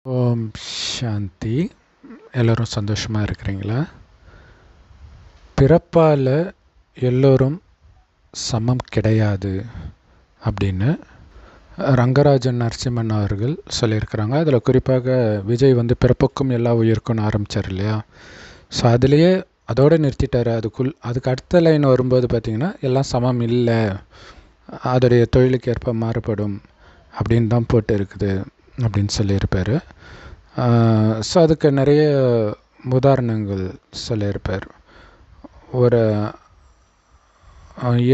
ஓம் சாந்தி. எல்லோரும் சந்தோஷமாக இருக்கிறீங்களா? பிறப்பால் எல்லோரும் சமம் கிடையாது அப்படின்னு ரங்கராஜன் நரசிம்மன் அவர்கள் சொல்லியிருக்கிறாங்க. அதில் குறிப்பாக விஜய் பிறப்புக்கும் எல்லா உயிருக்கும்னு ஆரம்பித்தார் இல்லையா? ஸோ அதுலேயே அதோடு நிறுத்திட்டார். அதுக்கு அடுத்த லைன் வரும்போது பார்த்திங்கன்னா எல்லாம் சமம் இல்லை, அதோடைய தொழிலுக்கு ஏற்ப மாறுபடும் அப்படின்னு தான் போட்டு இருக்குது அப்படின்னு சொல்லியிருப்பார். ஸோ அதுக்கு நிறைய உதாரணங்கள் சொல்லியிருப்பார். ஒரு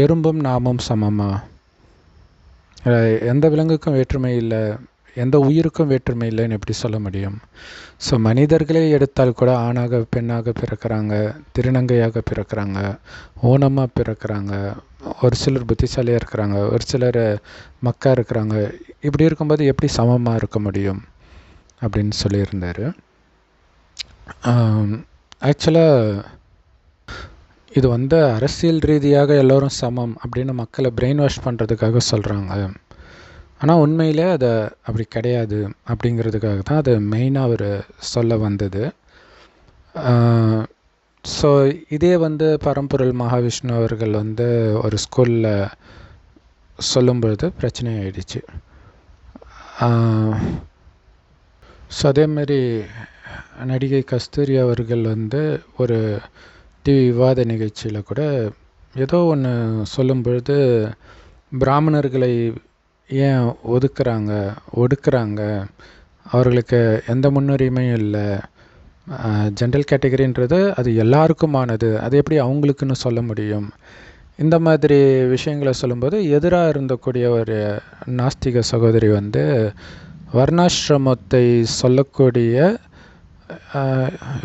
எறும்பும் நாமும் சமமா? எந்த விலங்குக்கும் வேற்றுமை இல்லை, எந்த உயிருக்கும் வேற்றுமை இல்லைன்னு எப்படி சொல்ல முடியும்? ஸோ மனிதர்களே எடுத்தால் கூட ஆணாக பெண்ணாக பிறக்கிறாங்க, திருநங்கையாக பிறக்கிறாங்க, ஊனமாக பிறக்கிறாங்க, ஒரு சிலர் புத்திசாலியாக இருக்கிறாங்க, ஒரு சிலர் மக்கா இருக்கிறாங்க. இப்படி இருக்கும்போது எப்படி சமமாக இருக்க முடியும் அப்படின்னு சொல்லியிருந்தார். ஆக்சுவலாக இது அரசியல் ரீதியாக எல்லோரும் சமம் அப்படின்னு மக்களை பிரெயின் வாஷ் பண்ணுறதுக்காக சொல்கிறாங்க. ஆனால் உண்மையிலே அது அப்படி கிடையாது அப்படிங்கிறதுக்காக தான் அது மெயினாக அவர் சொல்ல வந்தது. ஸோ இதே பரம்பொருள் மகாவிஷ்ணு அவர்கள் ஒரு ஸ்கூலில் சொல்லும்பொழுது பிரச்சனை ஆயிடுச்சு. ஸோ அதேமாரி நடிகை கஸ்தூரி அவர்கள் ஒரு டிவி விவாத நிகழ்ச்சியில் கூட ஏதோ ஒன்று சொல்லும்பொழுது பிராமணர்களை ஏன் ஒடுக்குறாங்க, அவர்களுக்கு எந்த முன்னுரிமையும் இல்லை, ஜென்ரல் கேட்டகரின்றது அது எல்லாருக்குமானது, அது எப்படி அவங்களுக்குன்னு சொல்ல முடியும், இந்த மாதிரி விஷயங்களை சொல்லும்போது எதிராக இருந்தக்கூடிய ஒரு நாஸ்திக சகோதரி வர்ணாசிரமத்தை சொல்லக்கூடிய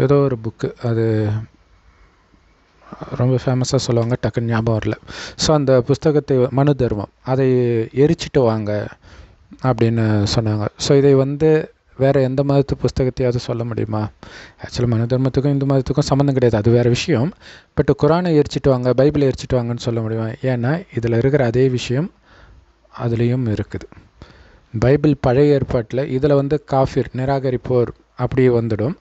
ஏதோ ஒரு புக்கு, அது ரொம்ப ஃபேமஸாக சொல்லுவாங்க, டக்குன்னு ஞாபகம் வரல. ஸோ அந்த புஸ்தகத்தை மனு தர்மம் அதை எரிச்சிட்டு வாங்க அப்படின்னு சொன்னாங்க. ஸோ இதை வேறு எந்த மதத்து புஸ்தகத்தையாவது சொல்ல முடியுமா? ஆக்சுவலாக மனு தர்மத்துக்கும் இந்து மதத்துக்கும் சம்மந்தம் கிடையாது, அது வேறு விஷயம். பட் குரானை எரிச்சிட்டு வாங்க, பைபிளை எரிச்சிட்டு வாங்கன்னு சொல்ல முடியுமா? ஏன்னா இதில் இருக்கிற அதே விஷயம் அதுலேயும் இருக்குது. பைபிள் பழைய ஏற்பாட்டில் இதில் காஃபிர் நிராகரிப்போர் அப்படி வந்துடும்.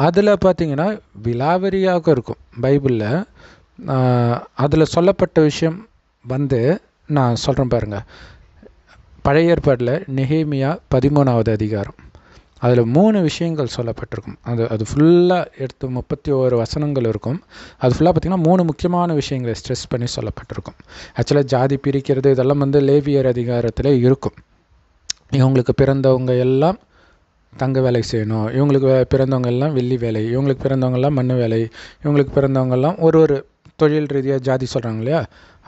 அதில் பார்த்திங்கன்னா விலாவரியாக இருக்கும் பைபிளில். அதில் சொல்லப்பட்ட விஷயம் நான் சொல்கிறேன் பாருங்கள். பழைய ஏற்பாட்டில் நெகேமியா 13வது அதிகாரம், அதில் 3 விஷயங்கள் சொல்லப்பட்டிருக்கும். அது ஃபுல்லாக எடுத்து 31 வசனங்கள் இருக்கும். அது ஃபுல்லாக பார்த்திங்கன்னா 3 முக்கியமான விஷயங்களை ஸ்ட்ரெஸ் பண்ணி சொல்லப்பட்டிருக்கும். ஆக்சுவலாக ஜாதி பிரிக்கிறது இதெல்லாம் லேவியர் அதிகாரத்தில் இருக்கும். இவங்களுக்கு பிறந்தவங்க எல்லாம் தங்க வேலை செய்யணும், இவங்களுக்கு பிறந்தவங்க எல்லாம் வெள்ளி வேலை, இவங்களுக்கு பிறந்தவங்கெல்லாம் மண் வேலை, இவங்களுக்கு பிறந்தவங்கெல்லாம் ஒரு தொழில் ரீதியாக ஜாதி சொல்கிறாங்க இல்லையா,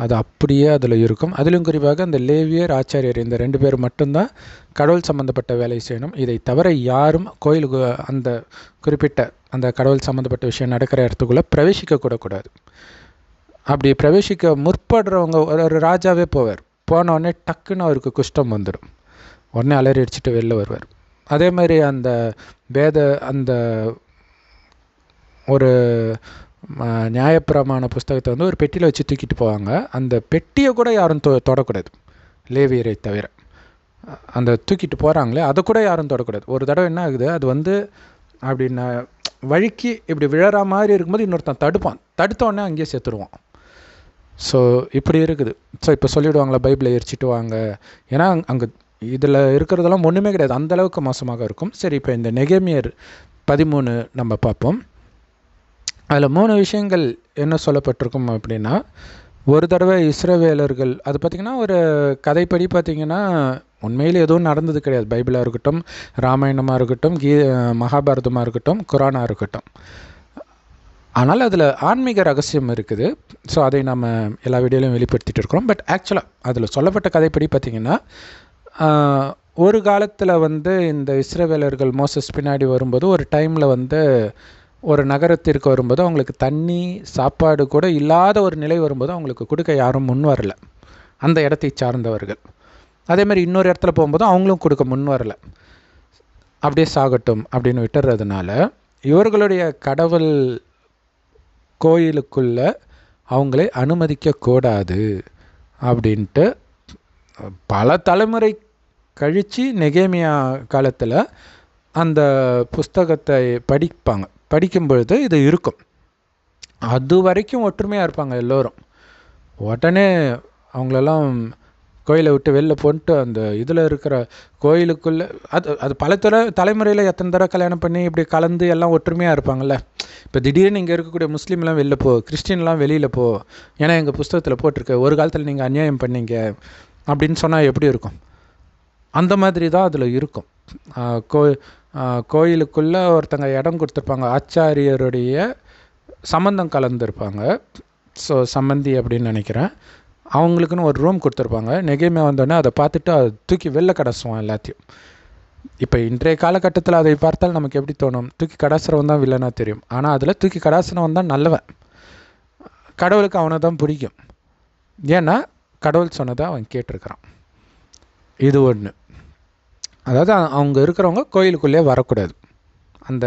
அது அப்படியே அதில் இருக்கும். அதிலும் குறிப்பாக அந்த லேவியர் ஆச்சாரியர் இந்த 2 பேர் மட்டும்தான் கடவுள் சம்மந்தப்பட்ட வேலை செய்யணும். இதை தவிர யாரும் கோயிலுக்கு அந்த குறிப்பிட்ட அந்த கடவுள் சம்மந்தப்பட்ட விஷயம் நடக்கிற இடத்துக்குள்ளே பிரவேசிக்கக்கூடக்கூடாது. அப்படி பிரவேசிக்க முற்படுறவங்க ஒரு ராஜாவே போவார், போனோடனே டக்குன்னு அவருக்கு குஷ்டம் வந்துடும், உடனே அலறி அடிச்சுட்டு வெளில வருவார். அதே மாதிரி அந்த அந்த ஒரு நியாயப்பிரமாண புஸ்தகத்தை ஒரு பெட்டியில் வச்சு தூக்கிட்டு போவாங்க. அந்த பெட்டியை கூட யாரும் தொடக்கூடாது, லேவியரை தவிர. அந்த தூக்கிட்டு போகிறாங்களே அதை கூட யாரும் தொடக்கூடாது. ஒரு தடவை என்ன ஆகுது, அது அப்படின்னா வழுக்கி இப்படி விழற மாதிரி இருக்கும்போது இன்னொருத்தன் தடுத்தோடனே அங்கேயே செத்துருவான். ஸோ இப்படி இருக்குது. ஸோ இப்போ சொல்லிவிடுவாங்களா பைபிளை எரிச்சிட்டு வாங்க, ஏன்னா அங்கே இதில் இருக்கிறதெல்லாம் ஒன்றுமே கிடையாது, அந்தளவுக்கு மோசமாக இருக்கும். சரி, இப்போ இந்த நெகேமியர் 13 நம்ம பார்ப்போம். அதில் 3 விஷயங்கள் என்ன சொல்லப்பட்டிருக்கும் அப்படின்னா, ஒரு தடவை இஸ்ரவேலர்கள், அது பார்த்திங்கன்னா ஒரு கதைப்படி பார்த்திங்கன்னா உண்மையில் எதுவும் நடந்தது கிடையாது. பைபிளாக இருக்கட்டும், ராமாயணமாக இருக்கட்டும், மகாபாரதமாக இருக்கட்டும், குரானாக இருக்கட்டும். ஆனால் அதில் ஆன்மீக ரகசியம் இருக்குது. ஸோ அதை நம்ம எல்லா வீடியோலையும் வெளிப்படுத்திகிட்டு இருக்கிறோம். பட் ஆக்சுவலாக அதில் சொல்லப்பட்ட கதைப்படி பார்த்திங்கன்னா, ஒரு காலத்தில் இந்த இஸ்ரவேலர்கள் மோசஸ் பின்னாடி வரும்போது ஒரு டைமில் ஒரு நகரத்திற்கு வரும்போது அவங்களுக்கு தண்ணி சாப்பாடு கூட இல்லாத ஒரு நிலை வரும்போது அவங்களுக்கு கொடுக்க யாரும் முன் வரல, அந்த இடத்தை சார்ந்தவர்கள். அதேமாதிரி இன்னொரு இடத்துல போகும்போது அவங்களும் கொடுக்க முன் வரலை, அப்படியே சாகட்டும் அப்படின்னு விட்டுறதுனால இவர்களுடைய கடவுள் கோயிலுக்குள்ளே அவங்களை அனுமதிக்கக்கூடாது அப்படின்ட்டு பல தலைமுறை கழித்து நெகேமியா காலத்தில் அந்த புஸ்தகத்தை படிக்கும் பொழுது இது இருக்கும். அது வரைக்கும் ஒற்றுமையாக இருப்பாங்க எல்லோரும். உடனே அவங்களெல்லாம் கோயிலை விட்டு வெளில போட்டு அந்த இதில் இருக்கிற கோயிலுக்குள்ளே அது பல தலைமுறையில் எத்தனை தடவை கல்யாணம் பண்ணி இப்படி கலந்து எல்லாம் ஒற்றுமையாக இருப்பாங்கள்ல. இப்போ திடீர்னு இங்கே இருக்கக்கூடிய முஸ்லீம்லாம் வெளில போ, கிறிஸ்டின்லாம் வெளியில் போ, ஏன்னா எங்கள் புஸ்தகத்தில் போட்டிருக்கு ஒரு காலத்தில் நீங்கள் அநியாயம் பண்ணீங்க அப்படின்னு சொன்னால் எப்படி இருக்கும்? அந்த மாதிரி தான் அதில் இருக்கும். கோயிலுக்குள்ளே ஒருத்தங்க இடம் கொடுத்துருப்பாங்க, ஆச்சாரியருடைய சம்பந்தம் கலந்துருப்பாங்க, ஸோ சம்பந்தி அப்படின்னு நினைக்கிறேன். அவங்களுக்குன்னு ஒரு ரூம் கொடுத்துருப்பாங்க. நெகேமியா வந்தோடனே அதை பார்த்துட்டு அதை தூக்கி வெளில கடைசுவான் எல்லாத்தையும். இப்போ இன்றைய காலகட்டத்தில் அதை பார்த்தால் நமக்கு எப்படி தோணும்? தூக்கி கடாசுறவன் தான் வில்லனாக தெரியும். ஆனால் அதில் தூக்கி கடாசுறவன் தான் நல்லவன். கடவுளுக்கு அவனை தான் பிடிக்கும். ஏன்னா கடவுள் சொன்னதை அவன் கேட்டிருக்கிறான். இது ஒன்று. அதாவது அவங்க இருக்கிறவங்க கோயிலுக்குள்ளே வரக்கூடாது. அந்த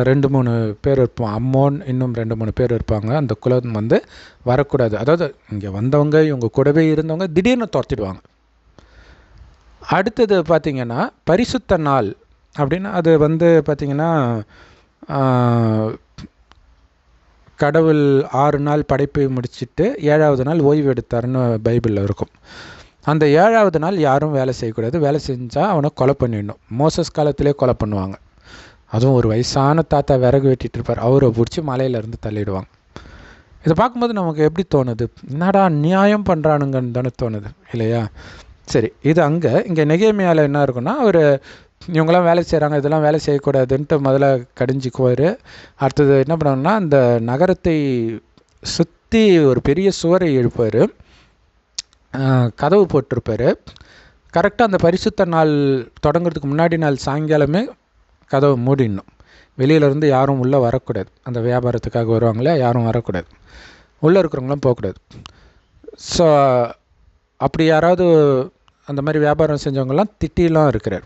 2-3 பேர் இருப்போம், அம்மோன் இன்னும் 2-3 பேர் இருப்பாங்க, அந்த குலம் வந்து வரக்கூடாது. அதாவது இங்கே வந்தவங்க இவங்க கூடவே இருந்தவங்க திடீர்னு துரத்திடுவாங்க. அடுத்தது பார்த்திங்கன்னா பரிசுத்த நாள் அப்படின்னு அது வந்து பார்த்திங்கன்னா கடவுள் 6 நாள் படைப்பை முடிச்சுட்டு 7ஆவது நாள் ஓய்வு எடுத்தாருன்னு பைபிளில் இருக்கும். அந்த 7ஆவது நாள் யாரும் வேலை செய்யக்கூடாது. வேலை செஞ்சால் அவனை கொலை பண்ணிடணும். மோசஸ் காலத்திலே கொலை பண்ணுவாங்க. அதுவும் ஒரு வயசான தாத்தா விறகு வெட்டிகிட்டு இருப்பார், அவரை பிடிச்சி மலையிலேருந்து தள்ளிடுவாங்க. இதை பார்க்கும்போது நமக்கு எப்படி தோணுது? என்னடா நியாயம் பண்ணுறானுங்கன்னு தானே தோணுது இல்லையா? சரி, இது அங்கே. இங்கே நெகேமியாவில் என்ன இருக்குன்னா, அவர் இவங்கெல்லாம் வேலை செய்கிறாங்க, இதெல்லாம் வேலை செய்யக்கூடாதுன்ட்டு முதல்ல கடிஞ்சிக்குவார். அடுத்தது என்ன பண்ணுவாங்கன்னா, அந்த நகரத்தை சுற்றி ஒரு பெரிய சுவரை எழுப்பார், கதவு போட்டிருப்பார். கரெக்டாக அந்த பரிசுத்த நாள் தொடங்குறதுக்கு முன்னாடி நாள் சாயங்காலமே கதவை மூடிடணும். வெளியிலேருந்து யாரும் உள்ளே வரக்கூடாது. அந்த வியாபாரத்துக்காக வருவாங்களே, யாரும் வரக்கூடாது. உள்ளே இருக்கிறவங்களாம் போகக்கூடாது. ஸோ அப்படி யாராவது அந்த மாதிரி வியாபாரம் செஞ்சவங்கலாம் திட்டிலாம் இருக்கிறார்.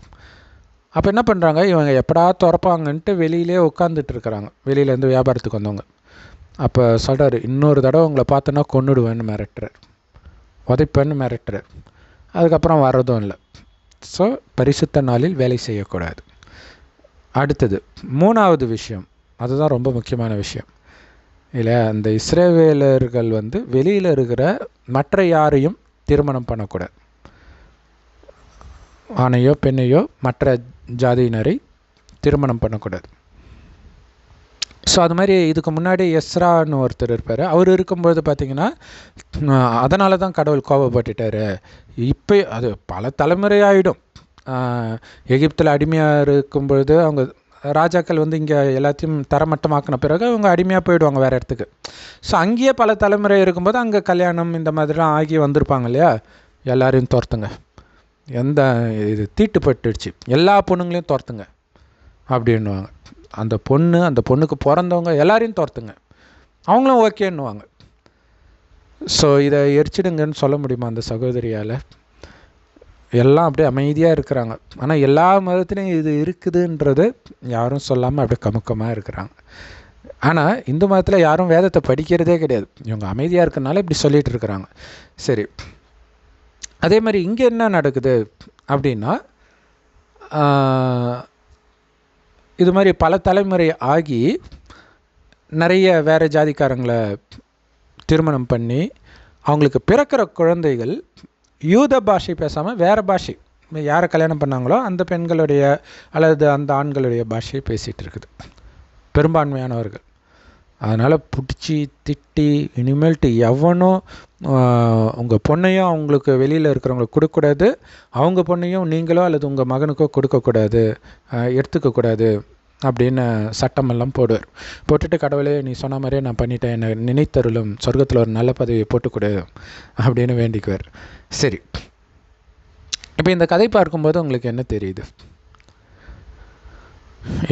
அப்போ என்ன பண்ணுறாங்க, இவங்க எப்படா திறப்பாங்கன்ட்டு வெளியிலே உட்காந்துட்டு இருக்கிறாங்க, வெளியிலேருந்து வியாபாரத்துக்கு வந்தவங்க. அப்போ சொல்கிறார், இன்னொரு தடவை உங்களை பார்த்தோன்னா கொன்னுடுவேன்னு மிரட்டுறார், உதைப்பேன்னு மிரட்டுறார். அதுக்கப்புறம் வர்றதும் இல்லை. ஸோ பரிசுத்த நாளில் வேலை செய்யக்கூடாது. அடுத்தது 3வது விஷயம், அதுதான் ரொம்ப முக்கியமான விஷயம் இல்லையா? அந்த இஸ்ரவேலர்கள் வந்து வெளியில் இருக்கிற மற்ற யாரையும் திருமணம் பண்ணக்கூடாது. ஆணையோ பெண்ணையோ மற்ற ஜாதியினரை திருமணம் பண்ணக்கூடாது. ஸோ அது மாதிரி இதுக்கு முன்னாடி எஸ்ரான்னு ஒருத்தர் இருப்பார். அவர் இருக்கும்பொழுது பார்த்திங்கன்னா அதனால தான் கடவுள் கோபப்பட்டுட்டார். இப்போ அது பல தலைமுறை ஆகிடும். எகிப்தில் அடிமையாக இருக்கும் பொழுது அவங்க ராஜாக்கள் வந்து இங்கே எல்லாத்தையும் தரமட்டமாக்கின பிறகு அவங்க அடிமையாக போயிடுவாங்க வேறு இடத்துக்கு. ஸோ அங்கேயே பல தலைமுறை இருக்கும்போது அங்கே கல்யாணம் இந்த மாதிரிலாம் ஆகி வந்திருப்பாங்க இல்லையா? எல்லாரையும் துரத்துங்க, எந்த இது தீட்டுப்பட்டுடுச்சு, எல்லா பொண்ணுங்களையும் துரத்துங்க அப்படின்னுவாங்க. அந்த பொண்ணுக்கு பிறந்தவங்க எல்லாரையும் துரத்துங்க, அவங்களும் ஓகேன்னுவாங்க. ஸோ இதை எரிச்சிடுங்கன்னு சொல்ல முடியுமா அந்த சகோதரியால்? எல்லாம் அப்படியே அமைதியாக இருக்கிறாங்க. ஆனால் எல்லா மதத்துலேயும் இது இருக்குதுன்றது யாரும் சொல்லாமல் அப்படியே கமுக்கமாக இருக்கிறாங்க. ஆனால் இந்து மதத்தில் யாரும் வேதத்தை படிக்கிறதே கிடையாது. இவங்க அமைதியாக இருக்கிறனால இப்படி சொல்லிகிட்டு இருக்கிறாங்க. சரி, அதே மாதிரி இங்கே என்ன நடக்குது அப்படின்னா, இது மாதிரி பல தலைமுறை ஆகி நிறைய வேறு ஜாதிக்காரங்களை திருமணம் பண்ணி அவங்களுக்கு பிறக்கிற குழந்தைகள் யூத பாஷை பேசாமல் வேறு பாஷை, யாரை கல்யாணம் பண்ணாங்களோ அந்த பெண்களுடைய அல்லது அந்த ஆண்களுடைய பாஷையை பேசிகிட்டு இருக்குது பெரும்பான்மையானவர்கள். அதனால் பிடிச்சி திட்டி இனிமேல்ட்டு எவனும் உங்கள் பொண்ணையும் அவங்களுக்கு வெளியில் இருக்கிறவங்களுக்கு கொடுக்கக்கூடாது, அவங்க பொண்ணையும் நீங்களோ அல்லது உங்கள் மகனுக்கோ கொடுக்கக்கூடாது, எடுத்துக்கக்கூடாது அப்படின்னு சட்டமெல்லாம் போடுவார். போட்டுட்டு கடவுளே நீ சொன்ன மாதிரியே நான் பண்ணிட்டேன், என்னை நினைத்தருளும், சொர்க்கத்தில் ஒரு நல்ல பதவியை போட்டுக்கொடு அப்படின்னு வேண்டிக்குவார். சரி, இப்போ இந்த கதை பார்க்கும்போது உங்களுக்கு என்ன தெரியுது?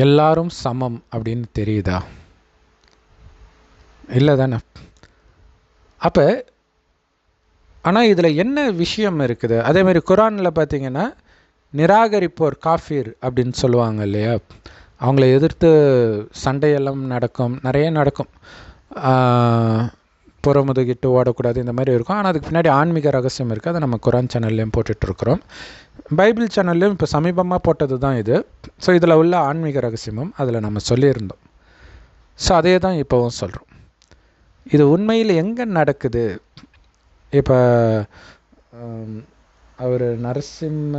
எல்லாரும் சமம் அப்படின்னு தெரியுதா? இல்லை தானே? அப்போ ஆனால் இதில் என்ன விஷயம் இருக்குது? அதேமாதிரி குரானில் பார்த்தீங்கன்னா நிராகரிப்போர் காஃபீர் அப்படின்னு சொல்லுவாங்க இல்லையா? அவங்கள எதிர்த்து சண்டையெல்லாம் நடக்கும், நிறைய நடக்கும். புறமுதுகிட்டு ஓடக்கூடாது, இந்த மாதிரி இருக்கும். ஆனால் அதுக்கு பின்னாடி ஆன்மீக ரகசியம் இருக்குது. அதை நம்ம குரான் சேனல்லையும் போட்டுட்ருக்குறோம், பைபிள் சேனல்லையும் இப்போ சமீபமாக போட்டது தான் இது. ஸோ இதில் உள்ள ஆன்மீக ரகசியமும் அதில் நம்ம சொல்லியிருந்தோம். ஸோ அதே தான் இப்போவும் சொல்கிறோம். இது உண்மையில் எங்கே நடக்குது? இப்போ அவர் நரசிம்ம,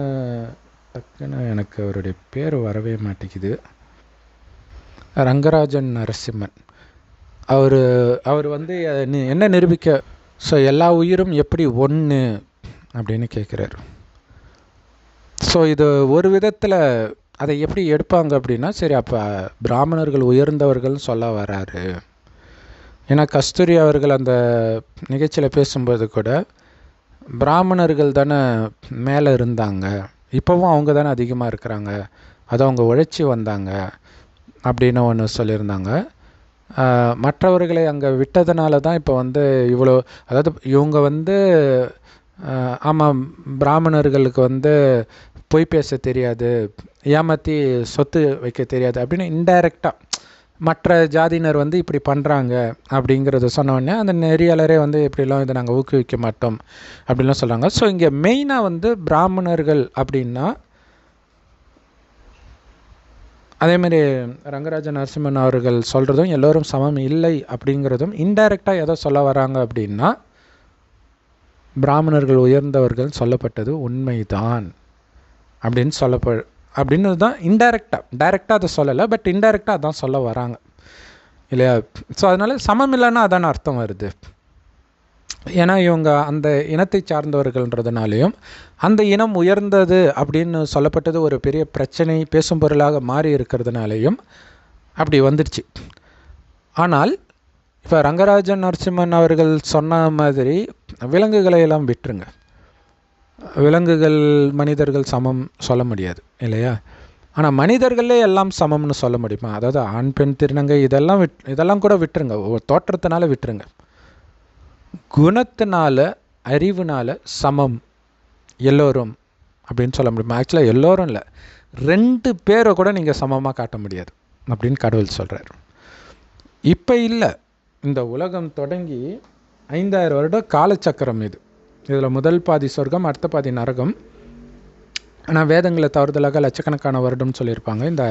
டக்குன்னு எனக்கு அவருடைய பேர் வரவே மாட்டேங்குது, ரங்கராஜன் நரசிம்மன். அவர் வந்து என்ன நிரூபிக்க, ஸோ எல்லா உயிரும் எப்படி ஒன்று அப்படின்னு கேட்குறாரு. ஸோ இது ஒரு விதத்தில் அதை எப்படி எடுப்பாங்க அப்படின்னா, சரி அப்போ பிராமணர்கள் உயர்ந்தவர்கள்னு சொல்ல வராரு. ஏன்னா கஸ்தூரி அவர்கள் அந்த நிகழ்ச்சியில் பேசும்போது கூட பிராமணர்கள் தானே மேலே இருந்தாங்க, இப்போவும் அவங்க தானே அதிகமாக இருக்கிறாங்க, அதை அவங்க உழைச்சி வந்தாங்க அப்படின்னு ஒன்று சொல்லியிருந்தாங்க. மற்றவர்களை அங்கே விட்டதுனால தான் இப்போ வந்து இவ்வளோ, அதாவது இவங்க வந்து ஆமாம் பிராமணர்களுக்கு வந்து பொய் பேச தெரியாது, ஏமாற்றி சொத்து வைக்க தெரியாது அப்படின்னு இன்டைரக்டாக மற்ற ஜாதியினர் வந்து இப்படி பண்ணுறாங்க அப்படிங்கிறத சொன்னோடனே அந்த நெறியாளரே வந்து இப்படிலாம் இதை நாங்கள் ஊக்குவிக்க மாட்டோம் அப்படின்லாம் சொல்கிறாங்க. ஸோ இங்கே மெயினாக வந்து பிராமணர்கள் அப்படின்னா, அதேமாதிரி ரங்கராஜன் நரசிம்மன் அவர்கள் சொல்கிறதும் எல்லோரும் சமம் இல்லை அப்படிங்கிறதும் இன்டைரக்டாக எதோ சொல்ல வராங்க அப்படின்னா, பிராமணர்கள் உயர்ந்தவர்கள் சொல்லப்பட்டது உண்மைதான் அப்படின்னு அப்படின்னு தான் டைரெக்டாக அதை சொல்லலை, பட் இன்டைரக்டாக அதான் சொல்ல வராங்க இல்லையா? ஸோ அதனால் சமம் இல்லைன்னா அதான அர்த்தம் வருது. ஏன்னா இவங்க அந்த இனத்தை சார்ந்தவர்கள்ன்றதுனாலையும் அந்த இனம் உயர்ந்தது அப்படின்னு சொல்லப்பட்டது ஒரு பெரிய பிரச்சனை, பேசும் பொருளாக மாறி இருக்கிறதுனாலையும் அப்படி வந்துடுச்சு. ஆனால் இப்போ ரங்கராஜன் நரசிம்மன் அவர்கள் சொன்ன மாதிரி விலங்குகளை எல்லாம் விட்டுருங்க, விலங்குகள் மனிதர்கள் சமம் சொல்ல முடியாது இல்லையா? ஆனால் மனிதர்களே எல்லாம் சமம்னு சொல்ல முடியுமா? அதாவது ஆண் பெண் திருநங்கை இதெல்லாம் கூட விட்டுருங்க, தோற்றத்தினால விட்டுருங்க, குணத்தினால அறிவுனால சமம் எல்லோரும் அப்படின்னு சொல்ல முடியுமா? ஆக்சுவலாக எல்லோரும் இல்லை, 2 பேரை கூட நீங்கள் சமமாக காட்ட முடியாது அப்படின்னு கடவுள் சொல்கிறார். இப்போ இல்லை, இந்த உலகம் தொடங்கி 5000 வருடம் காலச்சக்கரம் இது. இதில் முதல் பாதி சொர்க்கம், அடுத்த பாதி நரகம். ஆனால் வேதங்களை தவறுதலாக லட்சக்கணக்கான வருடம்னு சொல்லியிருப்பாங்க. இந்த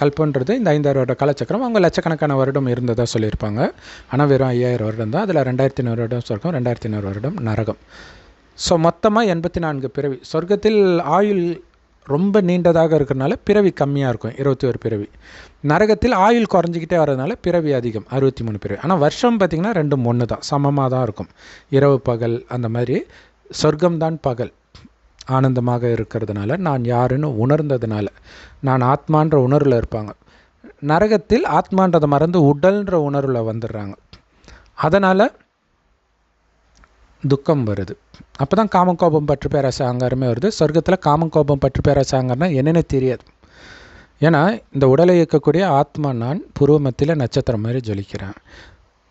கல்பன்றது இந்த 5000 வருட காலச்சக்கரம், அவங்க லட்சக்கணக்கான வருடம் இருந்ததாக சொல்லியிருப்பாங்க. ஆனால் வெறும் 5000 வருடம் தான். அதில் 2500 வருடம் சொர்க்கம், 2500 வருடம் நரகம். ஸோ மொத்தமாக 84 பிறவி. சொர்க்கத்தில் ஆயுள் ரொம்ப நீண்டதாக இருக்கிறதுனால பிறவி கம்மியாக இருக்கும், 21 பிறவி. நரகத்தில் ஆயுள் குறைஞ்சிக்கிட்டே வர்றதுனால பிறவி அதிகம், 63 பிறவி. ஆனால் வருஷம் பார்த்திங்கன்னா 2 1 தான், சமமாக தான் இருக்கும், இரவு பகல் அந்த மாதிரி. சொர்க்கம்தான் பகல், ஆனந்தமாக இருக்கிறதுனால, நான் யாருன்னு உணர்ந்ததுனால, நான் ஆத்மான்ற உணர்வில் இருப்பாங்க. நரகத்தில் ஆத்மான்றதை மறந்து உடல்ன்ற உணர்வில் வந்துடுறாங்க, அதனால் துக்கம் வருது. அப்போ தான் காமக்கோபம் பற்று பேராசை அகங்காரமே வருது. சொர்க்கத்தில் காமக்கோபம் பற்று பேராசை அகங்காரம்னா என்னென்னு தெரியாது. ஏன்னா இந்த உடலை இயக்கக்கூடிய ஆத்மா நான் புருவ மத்தியில் நட்சத்திரம் மாதிரி ஜொலிக்கிறேன்.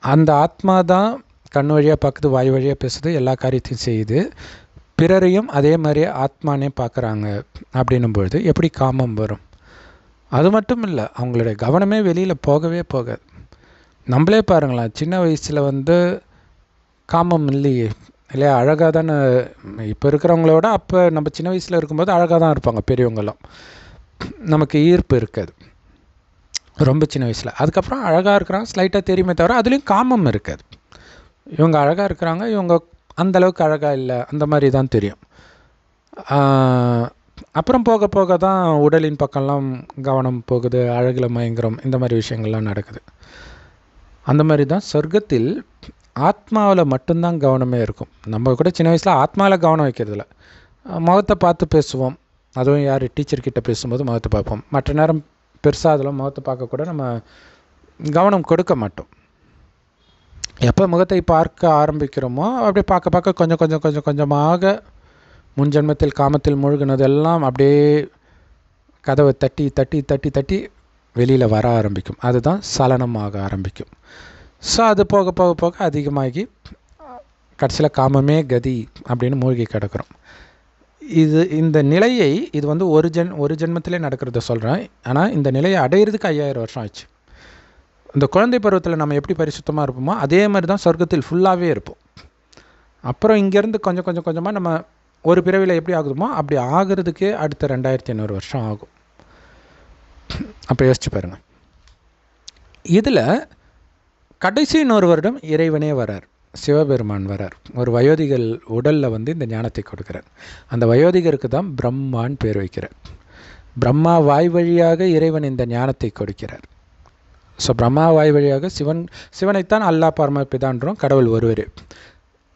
அந்த ஆத்மா தான் கண் வழியாக பார்க்குது, வாய் வழியாக பேசுது, எல்லா காரியத்தையும் செய்யுது, பிறரையும் அதே மாதிரி ஆத்மானே பார்க்குறாங்க. அப்படின்னும் பொழுது எப்படி காமம் வரும்? அது மட்டும் இல்லை, அவங்களுடைய கவனமே வெளியில் போகவே போகாது. நம்மளே பாருங்களேன், சின்ன வயசில் வந்து காமம் இல்லையே இல்லையா? அழகாக தானே இப்போ இருக்கிறவங்களோட அப்போ நம்ம சின்ன வயசில் இருக்கும்போது அழகாக தான் இருப்பாங்க பெரியவங்களாம், நமக்கு ஈர்ப்பு இருக்காது ரொம்ப சின்ன வயசில். அதுக்கப்புறம் அழகாக இருக்கிறாங்க, ஸ்லைட்டாக தெரியுமே தவிர அதுலேயும் காமம் இருக்காது. இவங்க அழகாக இருக்கிறாங்க, இவங்க அந்தளவுக்கு அழகாக இல்லை, அந்த மாதிரி தான் தெரியும். அப்புறம் போக போக தான் உடலின் பக்கம்லாம் கவனம் போகுது, அழகில் மயங்குறோம், இந்த மாதிரி விஷயங்கள்லாம் நடக்குது. அந்த மாதிரி தான் சொர்க்கத்தில் ஆத்மாவில் மட்டும்தான் கவனமே இருக்கும். நம்ம கூட சின்ன வயசில் ஆத்மாவில் கவனம் வைக்கிறதில்ல, முகத்தை பார்த்து பேசுவோம். அதுவும் யார் டீச்சர்கிட்ட பேசும்போது முகத்தை பார்ப்போம். மற்ற நேரம் பெருசாக அதில் முகத்தை பார்க்கக்கூட நம்ம கவனம் கொடுக்க மாட்டோம். எப்போ முகத்தை பார்க்க ஆரம்பிக்கிறோமோ அப்படியே பார்க்க பார்க்க கொஞ்சம் கொஞ்சமாக முன்ஜென்மத்தில் காமத்தில் மூழ்கினதெல்லாம் அப்படியே கதவை தட்டி தட்டி தட்டி தட்டி வெளியில் வர ஆரம்பிக்கும். அதுதான் சலனமாக ஆரம்பிக்கும். ஸோ அது போக போக போக அதிகமாகி கடைசியில் காமமே கதி அப்படின்னு மூழ்கி கிடக்கிறோம். இந்த நிலையை இது வந்து ஒரு ஜென்மத்திலே நடக்கிறத சொல்கிறேன். ஆனால் இந்த நிலையை அடையிறதுக்கு 5000 வருஷம் ஆச்சு. இந்த குழந்தை பருவத்தில் நம்ம எப்படி பரிசுத்தமாக இருப்போமோ அதே மாதிரி தான் சொர்க்கத்தில் ஃபுல்லாகவே இருப்போம். அப்புறம் இங்கேருந்து கொஞ்சம் கொஞ்சம் கொஞ்சமாக நம்ம ஒரு பிறவியில் எப்படி ஆகுதுமோ அப்படி ஆகிறதுக்கே அடுத்த 2500 வருஷம் ஆகும். அப்போ யோசிச்சு பாருங்கள். இதில் கடைசி 100 வருடம் இறைவனே வரார், சிவபெருமான் வரார். ஒரு வயோதிகர் உடலில் வந்து இந்த ஞானத்தை கொடுக்குறார். அந்த வயோதிகருக்கு தான் பிரம்மான்னு பேர் வைக்கிறார். பிரம்மா வாய் வழியாக இறைவன் இந்த ஞானத்தை கொடுக்கிறார். ஸோ பிரம்மா வாய் வழியாக சிவனைத்தான் அல்லாஹ் பரமபிதான்றோம், கடவுள் ஒருவர்.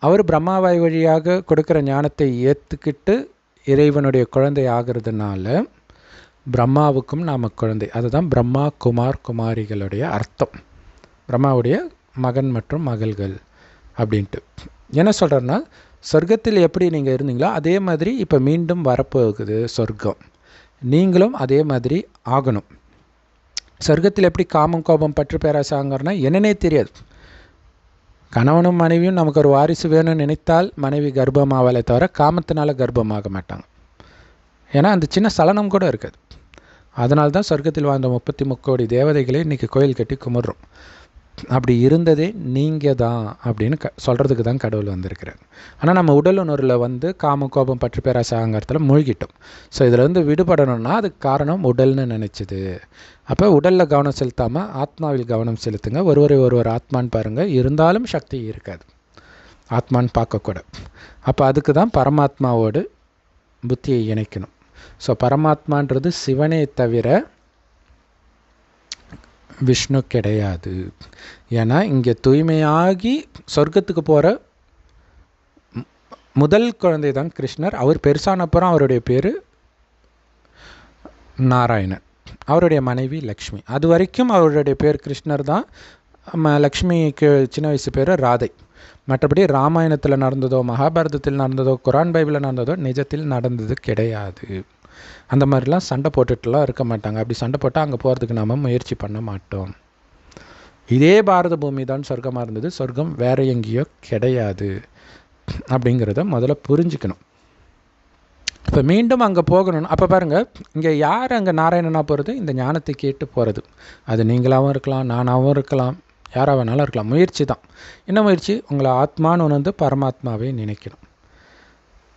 அவர் பிரம்மா வாய் வழியாக கொடுக்குற ஞானத்தை ஏற்றுக்கிட்டு இறைவனுடைய குழந்தை ஆகிறதுனால பிரம்மாவுக்கும் நாம் குழந்தை. அதுதான் பிரம்மா குமார் குமாரிகளுடைய அர்த்தம், பிரம்மாவுடைய மகன் மற்றும் மகள்கள் அப்படின்ட்டு. என்ன சொல்கிறேன்னா, சொர்க்கத்தில் எப்படி நீங்கள் இருந்தீங்களோ அதே மாதிரி இப்போ மீண்டும் வரப்போகுது சொர்க்கம். நீங்களும் அதே மாதிரி ஆகணும். சொர்க்கத்தில் எப்படி காமம் கோபம் பற்று பேராசாங்கன்னா என்னன்னே தெரியாது. கணவனும் மனைவியும் நமக்கு ஒரு வாரிசு வேணும்னு நினைத்தால் மனைவி கர்ப்பமாவலை தவிர காமத்தினால கர்ப்பமாக மாட்டாங்க. ஏன்னா அந்த சின்ன சலனம் கூட இருக்காது. அதனால தான் சொர்க்கத்தில் வாழ்ந்த 33 கோடி தேவதைகளே இன்றைக்கி கோயில் கட்டி கும்பிட்றோம். அப்படி இருந்ததே நீங்கள் தான் அப்படின்னு சொல்கிறதுக்கு தான் கடவுள் வந்திருக்கிறார். ஆனால் நம்ம உடல் உணர்வில் வந்து காம கோபம் பற்று பேராசாங்கிறதுல மூழ்கிட்டோம். ஸோ இதில் வந்து விடுபடணும்னா அதுக்கு காரணம் உடல்னு நினச்சிது. அப்போ உடலில் கவனம் செலுத்தாமல் ஆத்மாவில் கவனம் செலுத்துங்க. ஒருவர் ஆத்மான்னு பாருங்கள், இருந்தாலும் சக்தி இருக்காது, ஆத்மான்னு பார்க்கக்கூட. அப்போ அதுக்கு தான் பரமாத்மாவோடு புத்தியை இணைக்கணும். ஸோ பரமாத்மான்றது சிவனே தவிர விஷ்ணு கிடையாது. ஏன்னா இங்கே தூய்மையாகி சொர்க்கத்துக்கு போகிற முதல் குழந்தை தான் கிருஷ்ணர். அவர் பெருசானப்புறம் அவருடைய பேர் நாராயணன், அவருடைய மனைவி லக்ஷ்மி. அது வரைக்கும் அவருடைய பேர் கிருஷ்ணர் தான். லக்ஷ்மிக்கு சின்ன வயசு பேர் ராதை. மற்றபடி ராமாயணத்தில் நடந்ததோ மகாபாரதத்தில் நடந்ததோ குரான் பைபிளில் நடந்ததோ நிஜத்தில் நடந்தது கிடையாது. அந்த மாதிரிலாம் சண்டை போட்டுட்டுலாம் இருக்க மாட்டாங்க. அப்படி சண்டை போட்டால் அங்கே போகிறதுக்கு நாம் முயற்சி பண்ண மாட்டோம். இதே பாரத பூமி தான் சொர்க்கமாக இருந்தது, சொர்க்கம் வேற எங்கேயோ கிடையாது அப்படிங்கிறத முதல்ல புரிஞ்சுக்கணும். இப்போ மீண்டும் அங்கே போகணும். அப்போ பாருங்கள், இங்கே யார் அங்கே நாராயணனாக போகிறது? இந்த ஞானத்தை கேட்டு போகிறது. அது நீங்களாகவும் இருக்கலாம், நானாகவும் இருக்கலாம், யாராக வேணாலும் இருக்கலாம். முயற்சி தான். என்ன முயற்சி? உங்களை ஆத்மான்னு உணர்ந்து பரமாத்மாவை நினைக்கணும்.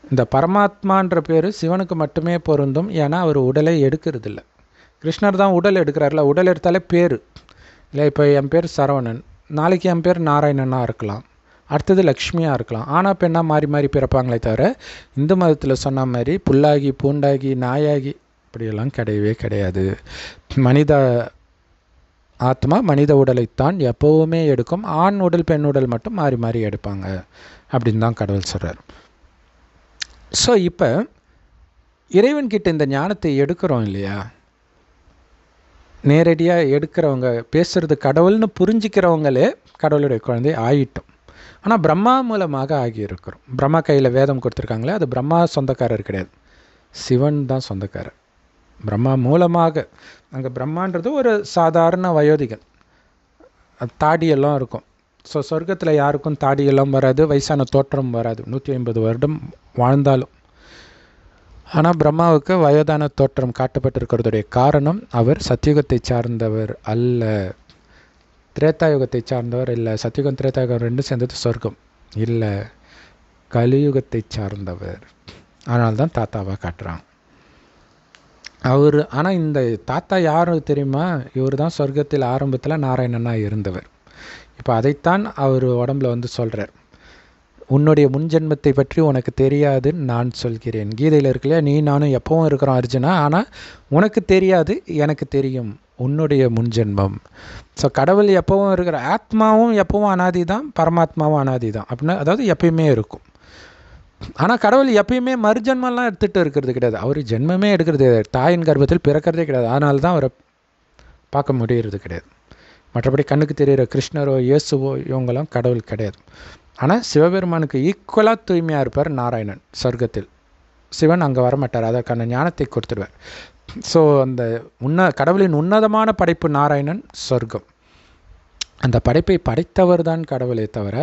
இந்த பரமாத்மான்ற பேர் சிவனுக்கு மட்டுமே பொருந்தும். ஏன்னா அவர் உடலை எடுக்கிறது இல்லை. கிருஷ்ணர் தான் உடல் எடுக்கிறார்ல. உடல் எடுத்தாலே பேர் இல்லை. இப்போ என் பேர் சரவணன், நாளைக்கு என் பேர் நாராயணனாக இருக்கலாம், அடுத்தது லக்ஷ்மியாக இருக்கலாம். ஆனால் பெண்ணாக மாறி மாறி பிறப்பாங்களே தவிர இந்து மதத்தில் சொன்ன மாதிரி புல்லாகி பூண்டாகி நாயாகி இப்படியெல்லாம் கிடையவே கிடையாது. மனித ஆத்மா மனித உடலைத்தான் எப்போவுமே எடுக்கும். ஆண் உடல் பெண் உடல் மட்டும் மாறி மாறி எடுப்பாங்க அப்படின்னு தான் கடவுள் சொல்கிறார். ஸோ இப்போ இறைவன்கிட்ட இந்த ஞானத்தை எடுக்கிறோம் இல்லையா, நேரடியாக எடுக்கிறவங்க, பேசுகிறது கடவுள்னு புரிஞ்சிக்கிறவங்களே கடவுளுடைய குழந்தை ஆகிட்டோம். ஆனால் பிரம்மா மூலமாக ஆகியிருக்கிறோம். பிரம்மா கையில் வேதம் கொடுத்துருக்காங்களே, அது பிரம்மா சொந்தக்காரர் கிடையாது, சிவன் தான் சொந்தக்காரர். பிரம்மா மூலமாக. அங்கே பிரம்மான்றது ஒரு சாதாரண வயோதிகன், தாடியெல்லாம் இருக்கும். ஸோ சொர்க்கத்தில் யாருக்கும் தாடியெல்லாம் வராது, வயசான தோற்றம் வராது, 150 வருடம் வாழ்ந்தாலும். ஆனால் பிரம்மாவுக்கு வயதான தோற்றம் காட்டப்பட்டிருக்கிறதுடைய காரணம் அவர் சத்தியுகத்தை சார்ந்தவர் அல்ல, திரேதாயுகத்தை சார்ந்தவர் இல்லை. சத்தியுகம் திரேதாயுகம் ரெண்டும் சேர்ந்தது சொர்க்கம் இல்லை, கலியுகத்தை சார்ந்தவர். அதனால தான் தாத்தாவாக காட்டுறாங்க அவர். ஆனால் இந்த தாத்தா யார் தெரியுமா? இவர் தான் சொர்க்கத்தில் ஆரம்பத்தில் நாராயணனாக இருந்தவர். இப்போ அதைத்தான் அவர் உடம்புல வந்து சொல்கிறார். உன்னுடைய முன்ஜென்மத்தை பற்றி உனக்கு தெரியாதுன்னு நான் சொல்கிறேன். கீதையில் இருக்குல்லையா, நீ நானும் எப்பவும் இருக்கிறோம் அர்ஜுனா, ஆனால் உனக்கு தெரியாது, எனக்கு தெரியும் உன்னுடைய முன்ஜென்மம். ஸோ கடவுள் எப்பவும் இருக்கிற, ஆத்மாவும் எப்பவும் அனாதி தான், பரமாத்மாவும் அனாதி தான் அப்படின்னு, அதாவது எப்பயுமே இருக்கும். ஆனால் கடவுள் எப்பயுமே மறுஜென்மெல்லாம் எடுத்துகிட்டு இருக்கிறது கிடையாது. அவர் ஜென்மமே எடுக்கிறது கிடையாது, தாயின் கர்ப்பத்தில் பிறக்கிறதே கிடையாது. அதனால தான் அவரை பார்க்க முடிகிறது கிடையாது. மற்றபடி கண்ணுக்கு தெரிகிற கிருஷ்ணரோ இயேசுவோ இவங்கெல்லாம் கடவுள் கிடையாது. ஆனால் சிவபெருமானுக்கு ஈக்குவலாக தூய்மையாக இருப்பார் நாராயணன் சொர்க்கத்தில். சிவன் அங்கே வரமாட்டார், அதற்கான ஞானத்தை கொடுத்துடுவார். ஸோ அந்த கடவுளின் உன்னதமான படைப்பு நாராயணன் சொர்க்கம். அந்த படைப்பை படைத்தவர் தான் கடவுளே தவிர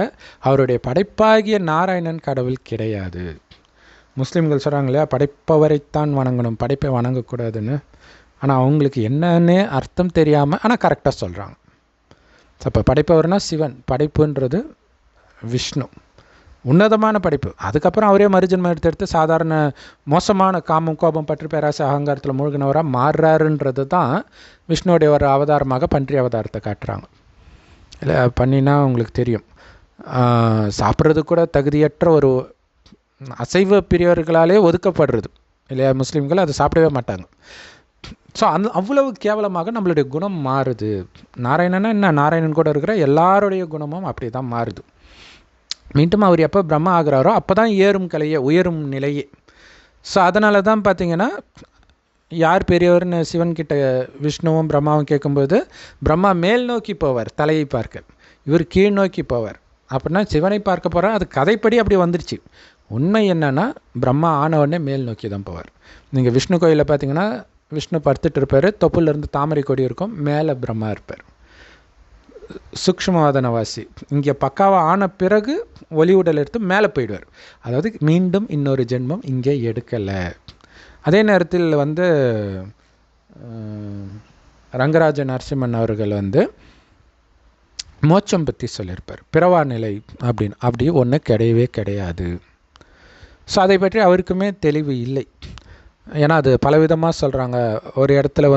அவருடைய படைப்பாகிய நாராயணன் கடவுள் கிடையாது. முஸ்லீம்கள் சொல்கிறாங்க இல்லையா, படைப்பவரைத்தான் வணங்கணும், படைப்பை வணங்கக்கூடாதுன்னு. ஆனால் அவங்களுக்கு என்னன்னு அர்த்தம் தெரியாமல் ஆனால் கரெக்டாக சொல்கிறாங்க. அப்போ படைப்பவர்னா சிவன், படைப்புன்றது விஷ்ணு, உன்னதமான படைப்பு. அதுக்கப்புறம் அவரே மறுஜன்மம் எடுத்து சாதாரண மோசமான காமம், கோபம், பற்று, பேராசை, அகங்காரத்தில் மூழ்கினவராக மாறுறாருன்றது தான் விஷ்ணுவோடைய ஒரு அவதாரமாக பன்றி அவதாரத்தை காட்டுறாங்க. இல்லை பண்ணினா உங்களுக்கு தெரியும், சாப்பிட்றது கூட தகுதியற்ற ஒரு அசைவ பிரியவர்களாலே ஒதுக்கப்படுறது இல்லையா, முஸ்லீம்கள் அதை சாப்பிடவே மாட்டாங்க. ஸோ அவ்வளவு கேவலமாக நம்மளுடைய குணம் மாறுது. நாராயணனா என்ன, நாராயணன் கூட இருக்கிற எல்லாருடைய குணமும் அப்படி தான் மாறுது. மீண்டும் அவர் எப்போ பிரம்மா ஆகிறாரோ அப்போ தான் ஏறும் கலையே, உயரும் நிலையே. ஸோ அதனால தான் பார்த்திங்கன்னா யார் பெரியவர்னு சிவன்கிட்ட விஷ்ணுவும் பிரம்மாவும் கேட்கும்போது பிரம்மா மேல் நோக்கி போவார் தலையை பார்க்க, இவர் கீழ் நோக்கி போவார். அப்படின்னா சிவனை பார்க்க போகிறார், அது கதைப்படி அப்படி வந்துருச்சு. உண்மை என்னென்னா பிரம்மா ஆனவுடனே மேல் நோக்கி தான் போவார். நீங்கள் விஷ்ணு கோயிலில் பார்த்தீங்கன்னா விஷ்ணு படுத்துட்டு இருப்பார், தொப்புலேருந்து தாமரை கொடி இருக்கும், மேலே பிரம்மா இருப்பார். சூக்ஷ்மவாதனவாசி இங்கே பக்காவாக ஆன பிறகு ஒளி உடல் எடுத்து மேலே போயிடுவார். அதாவது மீண்டும் இன்னொரு ஜென்மம் இங்கே எடுக்கலை. அதே நேரத்தில் ரங்கராஜ நரசிம்மன் அவர்கள் மோட்சம் பற்றி சொல்லியிருப்பார், பிறவா நிலை அப்படின்னு. அப்படி ஒன்று கிடையவே கிடையாது. ஸோ அதை பற்றி அவருக்குமே தெளிவு இல்லை. ஏன்னா அது பலவிதமாக சொல்கிறாங்க. ஒரு இடத்துல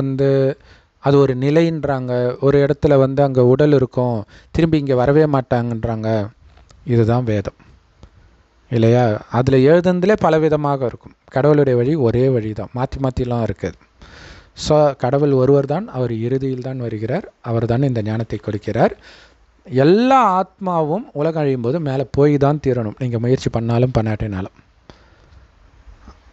அது ஒரு நிலைன்றாங்க, ஒரு இடத்துல அங்கே உடல் இருக்கும், திரும்பி இங்கே வரவே மாட்டாங்கன்றாங்க. இதுதான் வேதம் இல்லையா? அதில் எழுதுனதுலே பலவிதமாக இருக்கும். கடவுளுடைய வழி ஒரே வழி தான், மாற்றி மாற்றிலாம் இருக்குது. ஸோ கடவுள் ஒருவர் தான், அவர் இறுதியில் தான் வருகிறார், அவர் தான் இந்த ஞானத்தை கொடுக்கிறார். எல்லா ஆத்மாவும் உலகம் அழியும் போது மேலே போய் தான் தீரணும், நீங்கள் முயற்சி பண்ணாலும் பண்ணாட்டினாலும்.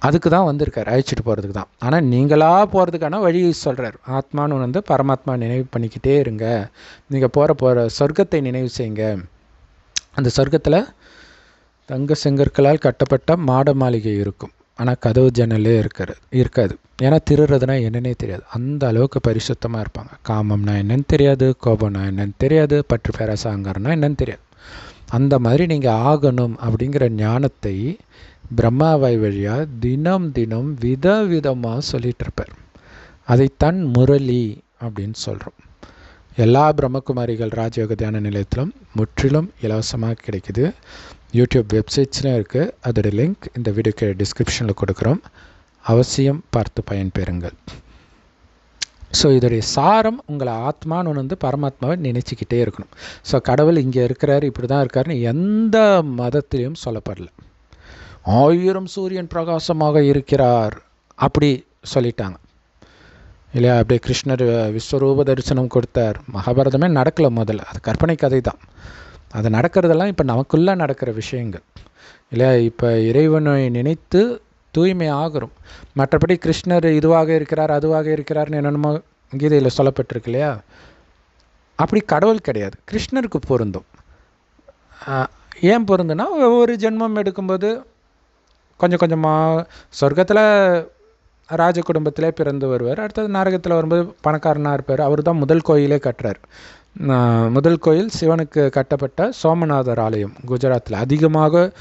அதுக்கு தான் வந்திருக்கார், அழைச்சிட்டு போகிறதுக்கு தான். ஆனால் நீங்களாக போகிறதுக்கான வழி சொல்கிறார். ஆத்மானு பரமாத்மா நினைவு பண்ணிக்கிட்டே இருங்க, நீங்கள் போகிற சொர்க்கத்தை நினைவு செய்யுங்க. அந்த சொர்க்கத்தில் தங்க செங்கற்களால் கட்டப்பட்ட மாட மாளிகை இருக்கும், ஆனால் கதவு ஜன்னலே இருக்காது. ஏன்னா திருறதுனா என்னன்னே தெரியாது, அந்த அளவுக்கு பரிசுத்தமாக இருப்பாங்க. காமம்னா என்னன்னு தெரியாது, கோபம்னா என்னன்னு தெரியாது, பற்று பேராசை அகங்காரம்னா என்னன்னு தெரியாது. அந்த மாதிரி நீங்கள் ஆகணும் அப்படிங்கிற ஞானத்தை பிரம்மாவாய் வழியாக தினம் தினம் விதவிதமாக சொல்லிகிட்டு இருப்பார். அதைத்தான் முரளி அப்படின்னு சொல்கிறோம். எல்லா பிரம்மகுமாரிகள் ராஜயோக தியான நிலையத்திலும் முற்றிலும் இலவசமாக கிடைக்குது. யூடியூப் வெப்சைட்ஸ்லையும் இருக்குது, அதோட லிங்க் இந்த வீடியோக்கு டிஸ்கிரிப்ஷனில் கொடுக்குறோம். அவசியம் பார்த்து பயன்பெறுங்கள். ஸோ இதோடைய சாரம் உங்களை ஆத்மான்னு பரமாத்மாவை நினச்சிக்கிட்டே இருக்கணும். ஸோ கடவுள் இங்கே இருக்கிறார், இப்படி தான் இருக்காருன்னு எந்த மதத்திலையும் சொல்லப்படல. 1000 சூரியன் பிரகாசமாக இருக்கிறார் அப்படி சொல்லிட்டாங்க இல்லையா? அப்படியே கிருஷ்ணர் விஸ்வரூப தரிசனம் கொடுத்தார். மகாபாரதமே நடக்கலை முதல்ல, அது கற்பனை கதை தான். அது நடக்கிறதெல்லாம் இப்போ நமக்குள்ளே நடக்கிற விஷயங்கள் இல்லையா? இப்போ இறைவனை நினைத்து தூய்மை ஆகிறோம். மற்றபடி கிருஷ்ணர் இதுவாக இருக்கிறார் அதுவாக இருக்கிறார்னு என்னென்னமோ கீதையில் சொல்லப்பட்டிருக்கு இல்லையா? அப்படி கடவுள் கிடையாது, கிருஷ்ணருக்கு பொருந்தும். ஏன் பொருந்துன்னா, ஒவ்வொரு ஜென்மம் எடுக்கும்போது கொஞ்சம் கொஞ்சமாக சொர்க்கத்தில் ராஜ குடும்பத்திலே பிறந்து வருவார், அடுத்தது நரகத்தில் வரும்போது பணக்காரனாக இருப்பார். அவர் தான் முதல் கோயிலே கட்டுறார். முதல் கோயில் சிவனுக்கு கட்டப்பட்ட சோமநாதர் ஆலயம் குஜராத்தில். அதிகமாக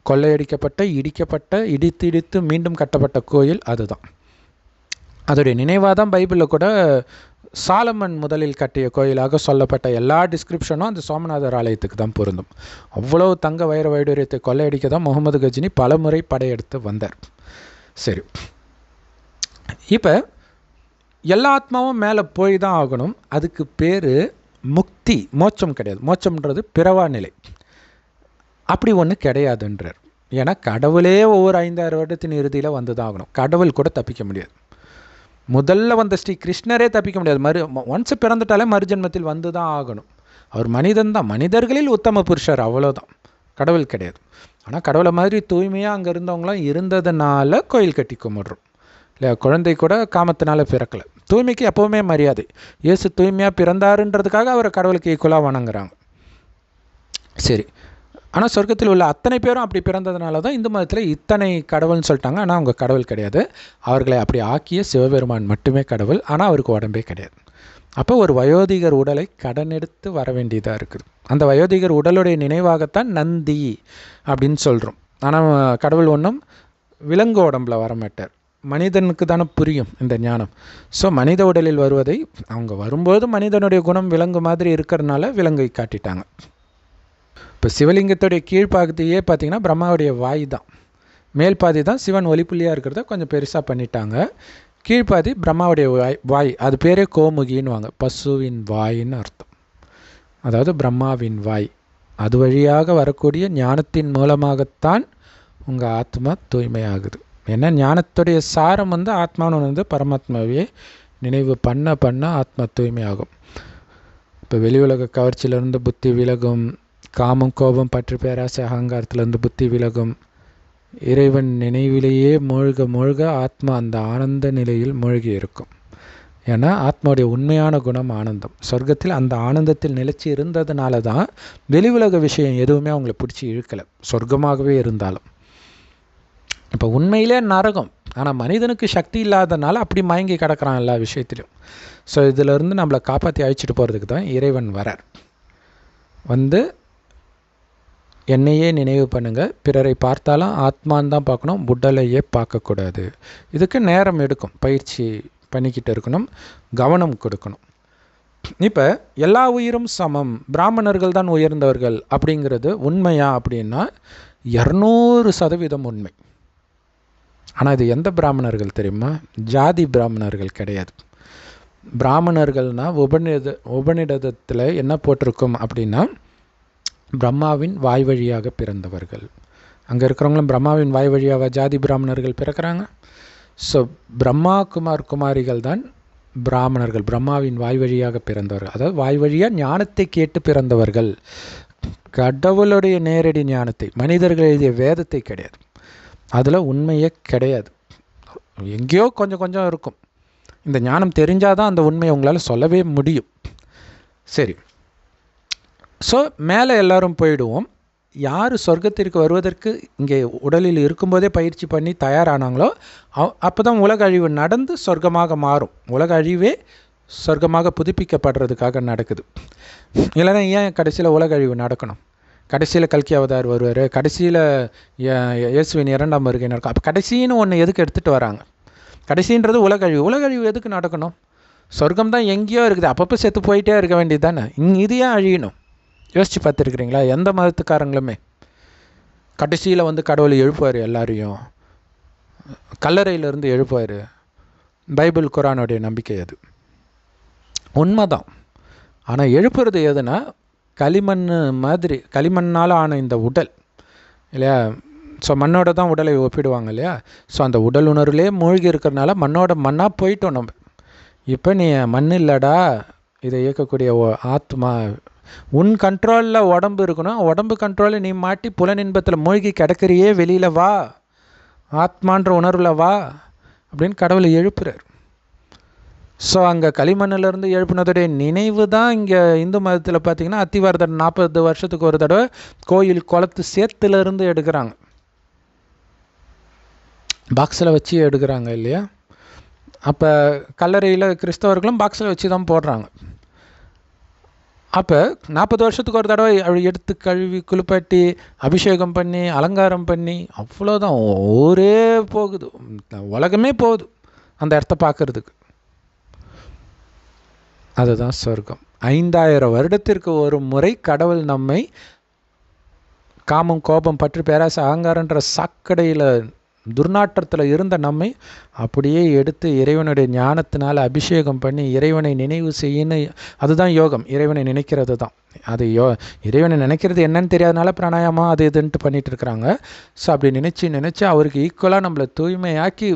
கொள்ளையடிக்கப்பட்ட, இடித்து மீண்டும் கட்டப்பட்ட கோயில் அதுதான். அதோடைய நினைவாக தான் பைபிளில் கூட சாலமன் முதலில் கட்டிய கோயிலாக சொல்லப்பட்ட எல்லா டிஸ்கிரிப்ஷனும் அந்த சோமநாதர் ஆலயத்துக்கு தான் பொருந்தும். அவ்வளவு தங்க வைர வைடூரியத்தை கொள்ளையடிக்க தான் முகமது கஜினி பல முறை படையெடுத்து வந்தார். சரி, இப்போ எல்லா ஆத்மாவும் மேலே போய் தான் ஆகணும். அதுக்கு பேர் முக்தி, மோட்சம் கிடையாது. மோட்சம்ன்றது பிறவா நிலை, அப்படி ஒன்று கிடையாதுன்றார். ஏன்னா கடவுளே ஒவ்வொரு 5000 வருடத்தின் இறுதியில் வந்து தான் ஆகணும். கடவுள் கூட தப்பிக்க முடியாது. முதல்ல வந்த ஸ்ரீ கிருஷ்ணரே தப்பிக்க முடியாது. ஒன்ஸ் பிறந்துட்டாலே மறுஜன்மத்தில் வந்து தான் ஆகணும். அவர் மனிதன் தான், மனிதர்களில் உத்தம புருஷர், அவ்வளோதான், கடவுள் கிடையாது. ஆனால் கடவுளை மாதிரி தூய்மையாக அங்கே இருந்தவங்களாம் இருந்ததுனால கோயில் கட்டி கும்பிட்றோம் இல்லையா? குழந்தை கூட காமத்தினால பிறக்கலை. தூய்மைக்கு எப்போவுமே மரியாதை. இயேசு தூய்மையாக பிறந்தாருன்றதுக்காக அவரை கடவுளுக்கு ஈக்குவலாக வணங்குறாங்க. சரி, ஆனால் சொர்க்கத்தில் உள்ள அத்தனை பேரும் அப்படி பிறந்ததுனால தான் இந்து மதத்தில் இத்தனை கடவுள்னு சொல்லிட்டாங்க. ஆனால் அவங்க கடவுள் கிடையாது. அவர்களை அப்படி ஆக்கிய சிவபெருமான் மட்டுமே கடவுள். ஆனால் அவருக்கு உடம்பே கிடையாது. அப்போ ஒரு வயோதிகர் உடலை கடன் எடுத்து வர வேண்டியதாக இருக்குது. அந்த வயோதிகர் உடலுடைய நினைவாகத்தான் நந்தி அப்படின்னு சொல்கிறோம். ஆனால் கடவுள் ஒன்றும் விலங்கு உடம்பில் வரமாட்டார், மனிதனுக்கு தானே புரியும் இந்த ஞானம். ஸோ மனித உடலில் வருவதை அவங்க வரும்போது மனிதனுடைய குணம் விலங்கு மாதிரி இருக்கிறதுனால விலங்கை காட்டிட்டாங்க. இப்போ சிவலிங்கத்துடைய கீழ்ப்பாகத்தையே பார்த்திங்கன்னா பிரம்மாவுடைய வாய் தான், மேல் பாதி தான் சிவன் ஒளிப்புள்ளியாக இருக்கிறத கொஞ்சம் பெருசாக பண்ணிட்டாங்க. கீழ்ப்பாதி பிரம்மாவுடைய வாய், அது பேரே கோமுகின்னுவாங்க, பசுவின் வாயின்னு அர்த்தம். அதாவது பிரம்மாவின் வாய், அது வழியாக வரக்கூடிய ஞானத்தின் மூலமாகத்தான் உங்கள் ஆத்மா தூய்மையாகுது. ஏன்னா ஞானத்துடைய சாரம் ஆத்மானு பரமாத்மாவே நினைவு பண்ண பண்ண ஆத்மா தூய்மையாகும். இப்போ வெளி உலக கவர்ச்சியிலேருந்து புத்தி விலகும், காமம் கோபம் பற்று பேராசை அகங்காரத்திலேருந்து புத்தி விலகும். இறைவன் நினைவிலேயே மூழ்க மூழ்க ஆத்மா அந்த ஆனந்த நிலையில் மூழ்கி இருக்கும். ஏன்னா ஆத்மாவுடைய உண்மையான குணம் ஆனந்தம். சொர்க்கத்தில் அந்த ஆனந்தத்தில் நிலைச்சி இருந்ததுனால தான் வெளி உலக விஷயம் எதுவுமே அவங்களை பிடிச்சி இழுக்கலை, சொர்க்கமாகவே இருந்தாலும். இப்போ உண்மையிலே நரகம், ஆனால் மனிதனுக்கு சக்தி இல்லாதனால அப்படி மயங்கி கிடக்கிறான் எல்லா விஷயத்திலும். ஸோ இதிலிருந்து நம்மளை காப்பாற்றி அழைச்சிட்டு போகிறதுக்கு தான் இறைவன் வரார். என்னையே நினைவு பண்ணுங்கள், பிறரை பார்த்தாலும் ஆத்மான் தான் பார்க்கணும், உடலையே பார்க்கக்கூடாது. இதுக்கு நேரம் எடுக்கும், பயிற்சி பண்ணிக்கிட்டு இருக்கணும், கவனம் கொடுக்கணும். இப்போ எல்லா உயிரும் சமம், பிராமணர்கள் தான் உயர்ந்தவர்கள் அப்படிங்கிறது உண்மையா அப்படின்னா 200% உண்மை. ஆனால் இது எந்த பிராமணர்கள் தெரியுமா? ஜாதி பிராமணர்கள் கிடையாது. பிராமணர்கள்னால் உபநிடதத்தில் என்ன போட்டிருக்கும் அப்படின்னா பிரம்மாவின் வாய் வழியாக பிறந்தவர்கள். அங்கே இருக்கிறவங்களும் பிரம்மாவின் வாய் வழியாக ஜாதி பிராமணர்கள் பிறக்கிறாங்க. ஸோ பிரம்மா குமாரிகள் தான் பிராமணர்கள், பிரம்மாவின் வாய் வழியாக பிறந்தவர்கள். அதாவது வாய் வழியாக ஞானத்தை கேட்டு பிறந்தவர்கள், கடவுளுடைய நேரடி ஞானத்தை, மனிதர்கள் எழுதிய வேதத்தை கிடையாது. அதில் உண்மையே கிடையாது, எங்கேயோ கொஞ்சம் கொஞ்சம் இருக்கும். இந்த ஞானம் தெரிஞ்சால் தான் அந்த உண்மையை உங்களால் சொல்லவே முடியும். சரி, ஸோ மேலே எல்லோரும் போயிடுவோம். யார் சொர்க்கத்திற்கு வருவதற்கு இங்கே உடலில் இருக்கும்போதே பயிற்சி பண்ணி தயாரானாங்களோ அப்போ தான் உலக அழிவு நடந்து சொர்க்கமாக மாறும். உலக அழிவே சொர்க்கமாக புதுப்பிக்கப்படுறதுக்காக நடக்குது. இல்லைன்னா ஏன் கடைசியில் உலக அழிவு நடக்கணும்? கடைசியில் கல்கி அவதார் வருவார், கடைசியில் இயேசுவின் 2ஆம் வருகை நடக்கும். அப்போ கடைசின்னு ஒன்று எதுக்கு எடுத்துகிட்டு வராங்க? கடைசின்றது உலக அழிவு. உலக அழிவு எதுக்கு நடக்கணும்? சொர்க்கம் தான் எங்கேயோ இருக்குது, அப்பப்போ செத்து போயிட்டே இருக்க வேண்டியது தானே. இது ஏன் அழியணும்? யோசித்து பார்த்துருக்குறீங்களா? எந்த மதத்துக்காரங்களுமே கடைசியில் கடவுளை எழுப்புவார், எல்லாரையும் கல்லறையிலேருந்து எழுப்புவார். பைபிள் குரானுடைய நம்பிக்கை அது உண்மைதான். ஆனால் எழுப்புறது எதுனா களிமண் மாதிரி, களிமண்ணால் ஆன இந்த உடல் இல்லையா? ஸோ மண்ணோட தான் உடலை ஒப்பிடுவாங்க இல்லையா? ஸோ அந்த உடல் உணர்வுலே மூழ்கி இருக்கிறனால மண்ணோட மண்ணாக போயிட்டோம் நம்ம. இப்போ நீ மண் இல்லைடா, இதை இயக்கக்கூடிய ஆத்மா, உன் கண்ட்ரோலில் உடம்பு இருக்கணும், உடம்பு கண்ட்ரோலில் நீ மாட்டி புலனின்பத்தில் மூழ்கி கிடக்கிறியே, வெளியில் வா, ஆத்மான்ற உணர்வில் வா அப்படின்னு கடவுளை எழுப்புறார். ஸோ அங்கே களிமண்ணிலேருந்து எழுப்பினதுடைய நினைவு தான் இங்கே இந்து மதத்தில் பார்த்திங்கன்னா அத்திவாரதர் 40 வருஷத்துக்கு ஒரு தடவை கோயில் குளத்து சேத்துலேருந்து எடுக்கிறாங்க, பாக்ஸில் வச்சு எடுக்கிறாங்க இல்லையா? அப்போ கல்லறையில் கிறிஸ்தவர்களும் பாக்ஸில் வச்சு தான் போடுறாங்க. அப்போ 40 வருஷத்துக்கு ஒரு தடவை எடுத்து கழுவி குளிப்பாட்டி அபிஷேகம் பண்ணி அலங்காரம் பண்ணி அவ்வளோதான், ஊரே போகுது, உலகமே போகுது அந்த இடத்த பார்க்குறதுக்கு. அதுதான் சொர்க்கம். 5000 வருடத்திற்கு ஒரு முறை கடவுள் நம்மை காமம் கோபம் பற்று பேராசை அகங்காரன்ற சாக்கடையில் துர்நாற்றத்தில் இருந்த நம்மை அப்படியே எடுத்து இறைவனுடைய ஞானத்தினால் அபிஷேகம் பண்ணி இறைவனை நினைவு செய்யணும். அதுதான் யோகம், இறைவனை நினைக்கிறது தான். அது இறைவனை நினைக்கிறது என்னன்னு தெரியாதனால பிராணாயாமம் அது இதுன்ட்டு பண்ணிகிட்டு இருக்கிறாங்க. ஸோ அப்படி நினச்சி அவருக்கு ஈக்குவலாக நம்மளை தூய்மையாக்கி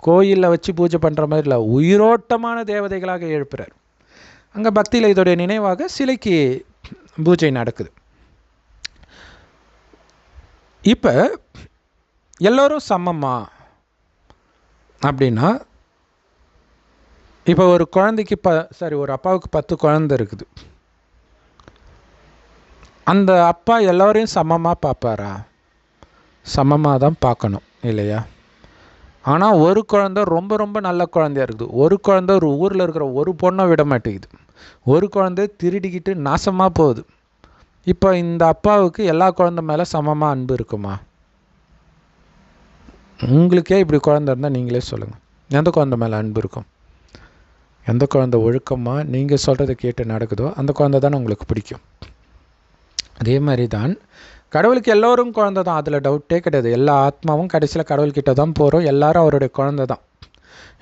கோயிலில் வச்சு பூஜை பண்ணுற மாதிரி இல்லை, உயிரோட்டமான தேவதைகளாக எழுப்புறார். அங்கே பக்தியில் இதோடைய நினைவாக சிலைக்கு பூஜை நடக்குது. இப்போ எல்லோரும் சமமா அப்படின்னா, இப்போ ஒரு குழந்தைக்கு ஒரு அப்பாவுக்கு 10 குழந்தை இருக்குது. அந்த அப்பா எல்லோரையும் சமமாக பார்ப்பாரா? சமமாக தான் பார்க்கணும் இல்லையா? ஆனால் ஒரு குழந்தை ரொம்ப ரொம்ப நல்ல குழந்தையாக இருக்குது, ஒரு குழந்தை ஒரு ஊரில் இருக்கிற ஒரு பொண்ணை விட மாட்டேங்குது, ஒரு குழந்தை திருடிக்கிட்டு நாசமாக போகுது. இப்போ இந்த அப்பாவுக்கு எல்லா குழந்தை மேலே சமமாக அன்பு இருக்குமா? உங்களுக்கே இப்படி குழந்தை இருந்தால் நீங்களே சொல்லுங்கள், எந்த குழந்தை மேலே அன்பு இருக்கும்? எந்த குழந்தை ஒழுக்கமாக நீங்கள் சொல்கிறத கேட்டு நடக்குதோ அந்த குழந்தை தானே உங்களுக்கு பிடிக்கும். அதே மாதிரி தான் கடவுளுக்கு எல்லோரும் குழந்தை தான், அதில் டவுட்டே கிடையாது. எல்லா ஆத்மாவும் கடைசியில் கடவுள்கிட்ட தான் போகிறோம். எல்லாரும் அவருடைய குழந்தை தான்.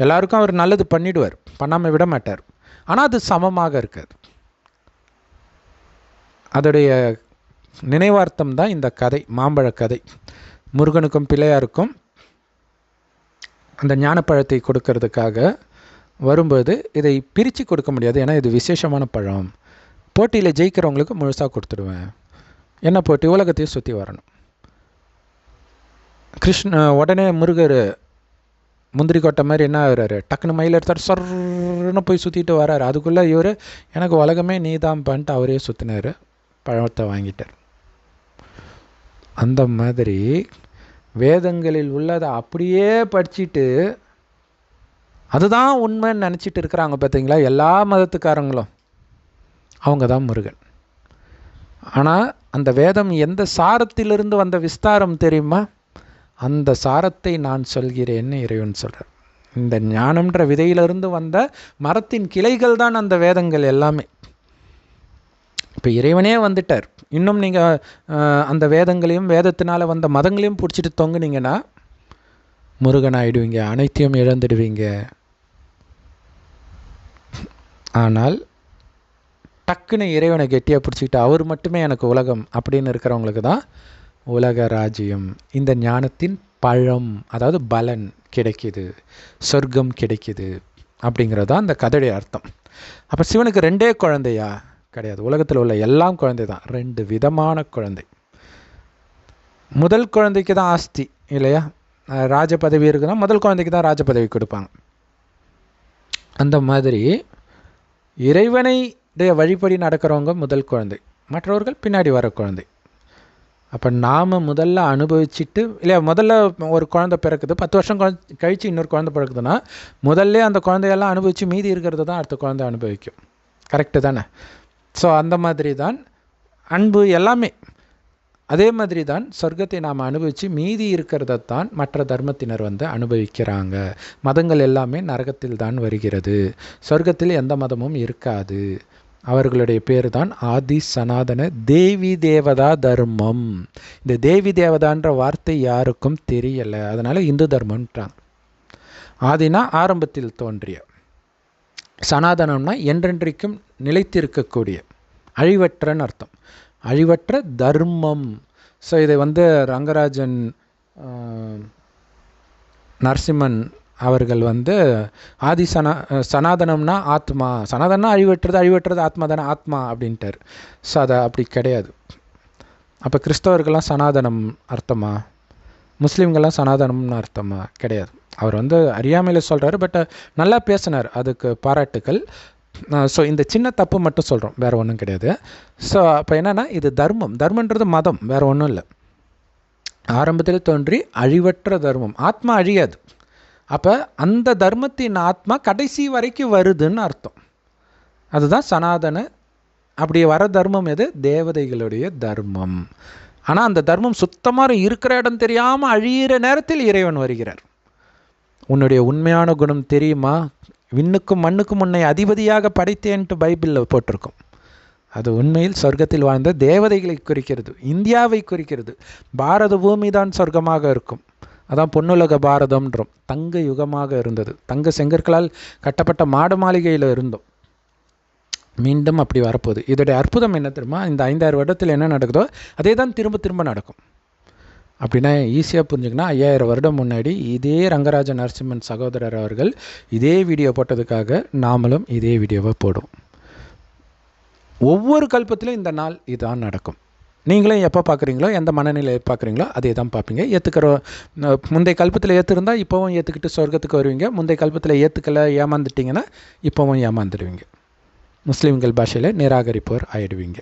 எல்லாருக்கும் அவர் நல்லது பண்ணிவிடுவார், பண்ணாமல் விட மாட்டார். ஆனால் அது சமமாக இருக்காது. அதோடைய நினைவார்த்தம் தான் இந்த கதை, மாம்பழ கதை. முருகனுக்கும் பிள்ளையாருக்கும் அந்த ஞானப்பழத்தை கொடுக்கறதுக்காக வரும்போது இதை பிரித்து கொடுக்க முடியாது, ஏன்னா இது விசேஷமான பழம். போட்டியில் ஜெயிக்கிறவங்களுக்கு முழுசாக கொடுத்துடுவேன். என்ன போட்டி? உலகத்தையும் சுற்றி வரணும். உடனே முருகர் முந்திரி கொட்டை மாதிரி என்ன ஆகிறாரு, டக்குன்னு மயில் எடுத்தார், சொர்ன்னு போய் சுற்றிட்டு வர்றாரு. அதுக்குள்ளே இவர் எனக்கு உலகமே நீதான் பண்ணிட்டு அவரே சுற்றினார், பழத்தை வாங்கிட்டார். அந்த மாதிரி வேதங்களில் உள்ளதை அப்படியே படிச்சுட்டு அதுதான் உண்மைன்னு நினச்சிட்டு இருக்கிறாங்க பார்த்தீங்களா எல்லா மதத்துக்காரங்களும். அவங்க தான் முருகன். ஆனால் அந்த வேதம் எந்த சாரத்திலிருந்து வந்த விஸ்தாரம் தெரியுமா? அந்த சாரத்தை நான் சொல்கிறேன்னு இறைவன் சொல்கிறார். இந்த ஞானம்ன்ற விதையிலிருந்து வந்த மரத்தின் கிளைகள் தான் அந்த வேதங்கள் எல்லாமே. இப்போ இறைவனே வந்துட்டார். இன்னும் நீங்கள் அந்த வேதங்களையும் வேதத்தினால் வந்த மதங்களையும் பிடிச்சிட்டு தொங்குனீங்கன்னா முருகன் ஆகிடுவீங்க, அனைத்தையும் இழந்துடுவீங்க. ஆனால் டக்குன்னு இறைவனை கெட்டியாக பிடிச்சிக்கிட்டு அவர் மட்டுமே எனக்கு உலகம் அப்படின்னு இருக்கிறவங்களுக்கு தான் உலக ராஜ்யம், இந்த ஞானத்தின் பழம், அதாவது பலன் கிடைக்கிது, சொர்க்கம் கிடைக்கிது அப்படிங்கிறது தான் அந்த கதையுடைய அர்த்தம். அப்போ சிவனுக்கு ரெண்டே குழந்தையா? கிடையாது. உலகத்தில் உள்ள எல்லாம் குழந்தை தான், ரெண்டு விதமான குழந்தை. முதல் குழந்தைக்கு தான் ஆஸ்தி இல்லையா, ராஜ பதவி இருக்குன்னா முதல் குழந்தைக்கு தான் ராஜ பதவி கொடுப்பாங்க. அந்த மாதிரி இறைவனை வழிபடி நடக்கிறவங்க முதல் குழந்தை, மற்றவர்கள் பின்னாடி வர குழந்தை. அப்போ நாம் முதல்ல அனுபவிச்சுட்டு இல்லையா, முதல்ல ஒரு குழந்தை பிறக்குது, 10 வருஷம் கழித்து இன்னொரு குழந்தை பிறக்குதுன்னா முதல்ல அந்த குழந்தையெல்லாம் அனுபவித்து மீதி இருக்கிறது தான் அடுத்த குழந்தை அனுபவிக்கும். கரெக்டு தானே? ஸோ அந்த மாதிரி தான் அன்பு எல்லாமே. அதே மாதிரி தான் சொர்க்கத்தை நாம் அனுபவித்து மீதி இருக்கிறதான் மற்ற தர்மத்தினர் வந்து அனுபவிக்கிறாங்க. மதங்கள் எல்லாமே நரகத்தில் தான் வருகிறது, சொர்க்கத்தில் எந்த மதமும் இருக்காது. அவர்களுடைய பேர் தான் ஆதி சனாதன தேவி தேவதா தர்மம். இந்த தேவி தேவதான்ற வார்த்தை யாருக்கும் தெரியலை, அதனால் இந்து தர்மம்ன்றாங்க. ஆதினா ஆரம்பத்தில் தோன்றிய, சனாதனம்னா என்றென்றைக்கும் நிலைத்திருக்கக்கூடிய, அழிவற்றன்னு அர்த்தம், அழிவற்ற தர்மம். ஸோ இதை வந்து ரங்கராஜன் நரசிம்மன் அவர்கள் வந்து ஆதி சனாதனம்னா ஆத்மா, சனாதனா அழிவற்றது ஆத்மா தானே, ஆத்மா அப்படின்ட்டார். ஸோ அதை அப்படி கிடையாது. அப்போ கிறிஸ்தவர்கள்லாம் சனாதனம் அர்த்தமா, முஸ்லீம்கள்லாம் சனாதனம்னு அர்த்தமா? கிடையாது. அவர் வந்து அறியாமையில் சொல்கிறாரு, பட் நல்லா பேசினார், அதுக்கு பாராட்டுக்கள். ஸோ இந்த சின்ன தப்பு மட்டும் சொல்கிறோம், வேறு ஒன்றும் கிடையாது. ஸோ அப்போ என்னென்னா இது தர்மம், தர்மன்றது மதம், வேறு ஒன்றும் இல்லை. ஆரம்பத்தில் தோன்றி அழிவற்ற தர்மம், ஆத்மா அழியாது. அப்போ அந்த தர்மத்தின் ஆத்மா கடைசி வரைக்கும் வருதுன்னு அர்த்தம். அதுதான் சனாதன. அப்படி வர தர்மம் எது? தேவதைகளுடைய தர்மம். ஆனால் அந்த தர்மம் சுத்தமாக இருக்கிற இடம் தெரியாமல் அழியிற நேரத்தில் இறைவன் வருகிறார். உன்னுடைய உண்மையான குணம் தெரியுமா, விண்ணுக்கும் மண்ணுக்கும் உன்னை அதிபதியாக படைத்தேன்ட்டு பைபிளில் போட்டிருக்கும். அது உண்மையில் சொர்க்கத்தில் வாழ்ந்த தேவதைகளை குறிக்கிறது, இந்தியாவை குறிக்கிறது. பாரத பூமி தான் சொர்க்கமாக இருக்கும். அதான் பொன்னுலக பாரதம்ன்றோம். தங்க யுகமாக இருந்தது, தங்க செங்கற்களால் கட்டப்பட்ட மாட மாளிகையில் இருந்தோம். மீண்டும் அப்படி வரப்போகுது. இதோடைய அற்புதம் என்ன தெரியுமா? இந்த 5000 வருடத்தில் என்ன நடக்குதோ அதே தான் திரும்ப திரும்ப நடக்கும். அப்படின்னா ஈஸியாக புரிஞ்சுக்கன்னா, 5000 வருடம் முன்னாடி இதே ரங்கராஜ நரசிம்மன் சகோதரர் அவர்கள் இதே வீடியோ போட்டதுக்காக நாமளும் இதே வீடியோவை போடுவோம். ஒவ்வொரு கல்பத்திலும் இந்த நாள் இதான் நடக்கும். நீங்களும் எப்போ பார்க்குறீங்களோ, எந்த மனநிலை பார்க்குறீங்களோ அதே தான் பார்ப்பீங்க. ஏற்றுக்கிற முந்தைய கல்பத்தில் ஏற்றுருந்தால் இப்போவும் ஏற்றுக்கிட்டு சொர்க்கத்துக்கு வருவீங்க. முந்தைய கல்பத்தில் ஏற்றுக்கலை, ஏமாந்துட்டிங்கன்னா இப்போவும் ஏமாந்துடுவீங்க. முஸ்லீம்கள் பாஷையில் நிராகரிப்போர் ஆகிடுவீங்க.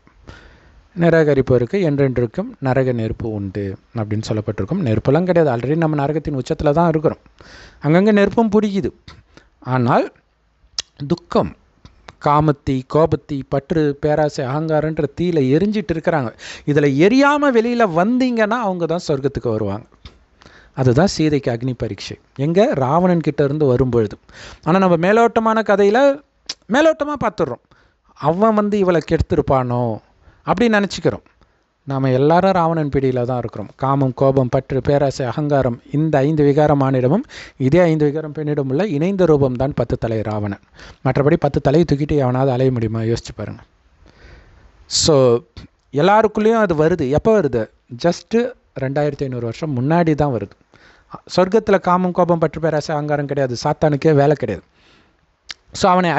நிராகரிப்போருக்கு என்றென்றுக்கும் நரக நெருப்பு உண்டு அப்படின்னு சொல்லப்பட்டிருக்கும். நெருப்பெல்லாம் கிடையாது, ஆல்ரெடி நம்ம நரகத்தின் உச்சத்தில் தான் இருக்கிறோம். அங்கங்கே நெருப்பும் பிடிக்குது. ஆனால் துக்கம், காமத்தி, கோபத்தி, பற்று, பேராசை, அகங்காரன்ற தீயில எரிஞ்சிட்டு இருக்கிறாங்க. இதில் எரியாமல் வெளியில் வந்தீங்கன்னா அவங்க தான் சொர்க்கத்துக்கு வருவாங்க. அதுதான் சீதைக்கு அக்னி பரீட்சை எங்கே ராவணன் கிட்ட இருந்து வரும்பொழுது. ஆனால் நம்ம மேலோட்டமான கதையில் மேலோட்டமாக பார்த்துடுறோம், அவன் வந்து இவளை கெடுத்திருப்பானோ அப்படின்னு நினச்சிக்கிறோம். நாம் எல்லாரும் ராவணன் பிடியில் தான் இருக்கிறோம். காமம், கோபம், பற்று, பேராசை, அகங்காரம், இந்த 5 விகாரம் ஆணிடமும் இதே 5 விகாரம் பெண்ணிடம் உள்ள இணைந்த ரூபம்தான் 10 தலை ராவணன். மற்றபடி 10 தலையை தூக்கிட்டு எவனாவது அலைய முடியுமா? யோசிச்சு பாருங்கள். ஸோ எல்லாருக்குள்ளேயும் அது வருது. எப்போ வருது? ஜஸ்ட்டு 2500 வருஷம் முன்னாடி தான் வருது. சொர்க்கத்தில் காமம், கோபம், பற்று, பேராசை, அகங்காரம் கிடையாது. சாத்தானுக்கே வேலை கிடையாது. ஸோ அவனை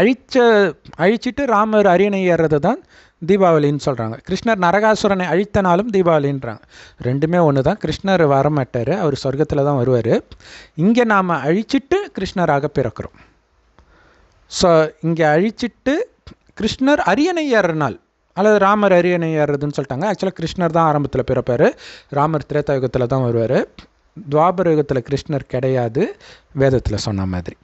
அழிச்சிட்டு ராமர் அரியணை ஏறுறது தான் தீபாவளின்னு சொல்கிறாங்க. கிருஷ்ணர் நரகாசுரனை அழித்தனாலும் தீபாவளின்றாங்க. ரெண்டுமே ஒன்று தான். கிருஷ்ணர் வரமாட்டார், அவர் சொர்க்கத்தில் தான் வருவார். இங்கே நாம் அழிச்சிட்டு கிருஷ்ணராக பிறக்கிறோம். ஸோ இங்கே அழிச்சிட்டு கிருஷ்ணர் அரியணை ஏறுற நாள், அல்லது ராமர் அரியணை ஏறுறதுன்னு சொல்லிட்டாங்க. ஆக்சுவலாக கிருஷ்ணர் தான் ஆரம்பத்தில் பிறப்பார், ராமர் திரேதா யுகத்தில் தான் வருவார். துவாபர யுகத்தில் கிருஷ்ணர் கிடையாது, வேதத்தில் சொன்ன மாதிரி.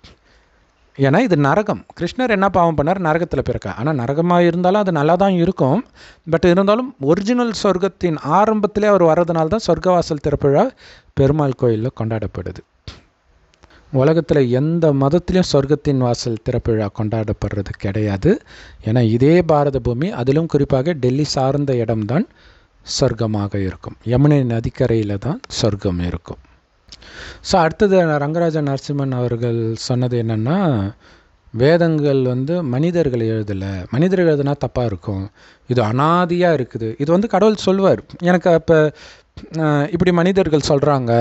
ஏன்னா இது நரகம். கிருஷ்ணர் என்ன பாவம் பண்ணார்? நரகத்தில் பிறக்க. ஆனால் நரகமாக இருந்தாலும் அது நல்லா தான் இருக்கும். பட் இருந்தாலும் ஒரிஜினல் சொர்க்கத்தின் ஆரம்பத்திலே அவர் வர்றதுனால தான் சொர்க்கவாசல் திறப்புழா பெருமாள் கோயிலில் கொண்டாடப்படுது. உலகத்தில் எந்த மதத்திலையும் சொர்க்கத்தின் வாசல் திறப்புழா கொண்டாடப்படுறது கிடையாது. ஏன்னா இதே பாரத பூமி, அதிலும் குறிப்பாக டெல்லி சார்ந்த இடம்தான் சொர்க்கமாக இருக்கும். யமுனை நதிக்கரையில் தான் சொர்க்கம் இருக்கும். ஸோ அடுத்தது ரங்கராஜன் நரசிம்மன் அவர்கள் சொன்னது என்னென்னா, வேதங்கள் வந்து மனிதர்கள் எழுதலை, மனிதர்கள் எழுதுனா தப்பாக இருக்கும், இது அனாதியாக இருக்குது. இது வந்து கடவுள் சொல்வார். எனக்கு அப்போ இப்படி மனிதர்கள் சொல்கிறாங்க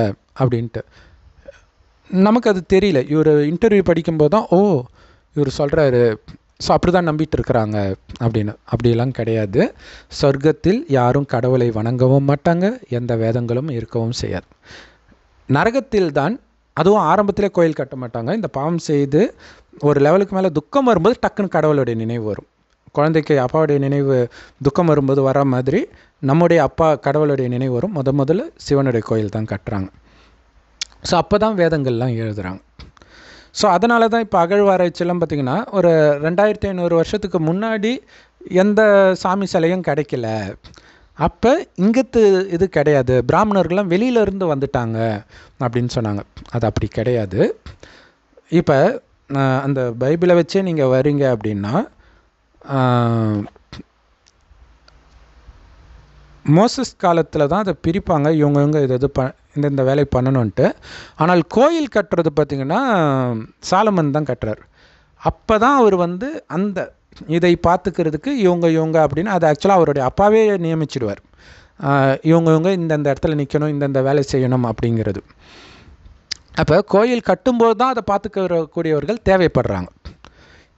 அப்படின்ட்டு நமக்கு அது தெரியல. இவர் இன்டர்வியூ படிக்கும்போது தான் இவர் சொல்கிறாரு, ஸோ அப்படி தான் நம்பிட்டு இருக்கிறாங்க அப்படின்னு. அப்படியெல்லாம் கிடையாது. சொர்க்கத்தில் யாரும் கடவுளை வணங்கவும் மாட்டாங்க, எந்த வேதங்களும் இருக்கவும் செய்யாது. நரகத்தில் தான், அதுவும் ஆரம்பத்திலே கோயில் கட்ட மாட்டாங்க. இந்த பாவம் செய்து ஒரு லெவலுக்கு மேலே துக்கம் வரும்போது டக்குன்னு கடவுளுடைய நினைவு வரும். குழந்தைக்கு அப்பாவுடைய நினைவு துக்கம் வரும்போது வர மாதிரி நம்முடைய அப்பா கடவுளுடைய நினைவு வரும். முதல்ல சிவனுடைய கோயில் தான் கட்டுறாங்க. ஸோ அப்போ தான் வேதங்கள்லாம் எழுதுகிறாங்க. ஸோ அதனால தான் இப்போ அகழ்வாராய்ச்சியெல்லாம் பார்த்திங்கன்னா ஒரு 2500 வருஷத்துக்கு முன்னாடி எந்த சாமி சிலையும் கிடைக்கல. அப்போ இங்கத்து இது கிடையாது, பிராமணர்கள்லாம் வெளியிலேருந்து வந்துட்டாங்க அப்படின்னு சொன்னாங்க. அது அப்படி கிடையாது. இப்போ அந்த பைபிளை வச்சே நீங்கள் வரீங்க அப்படின்னா, மோசஸ் காலத்தில் தான் அதை பிரிப்பாங்க, இவங்க இது இந்த வேலை பண்ணணுன்ட்டு. ஆனால் கோயில் கட்டுறது பார்த்திங்கன்னா சாலமன் தான் கட்டுறார். அப்போ தான் அவர் வந்து அந்த இதை பார்த்துக்கிறதுக்கு இவங்க அப்படின்னு அதை ஆக்சுவலாக அவருடைய அப்பாவே நியமிச்சிடுவார். இவங்க இந்தந்த இடத்துல நிற்கணும், இந்தந்த வேலை செய்யணும் அப்படிங்கிறது. அப்போ கோயில் கட்டும்போது தான் அதை பார்த்துக்கக்கூடியவர்கள் தேவைப்படுறாங்க.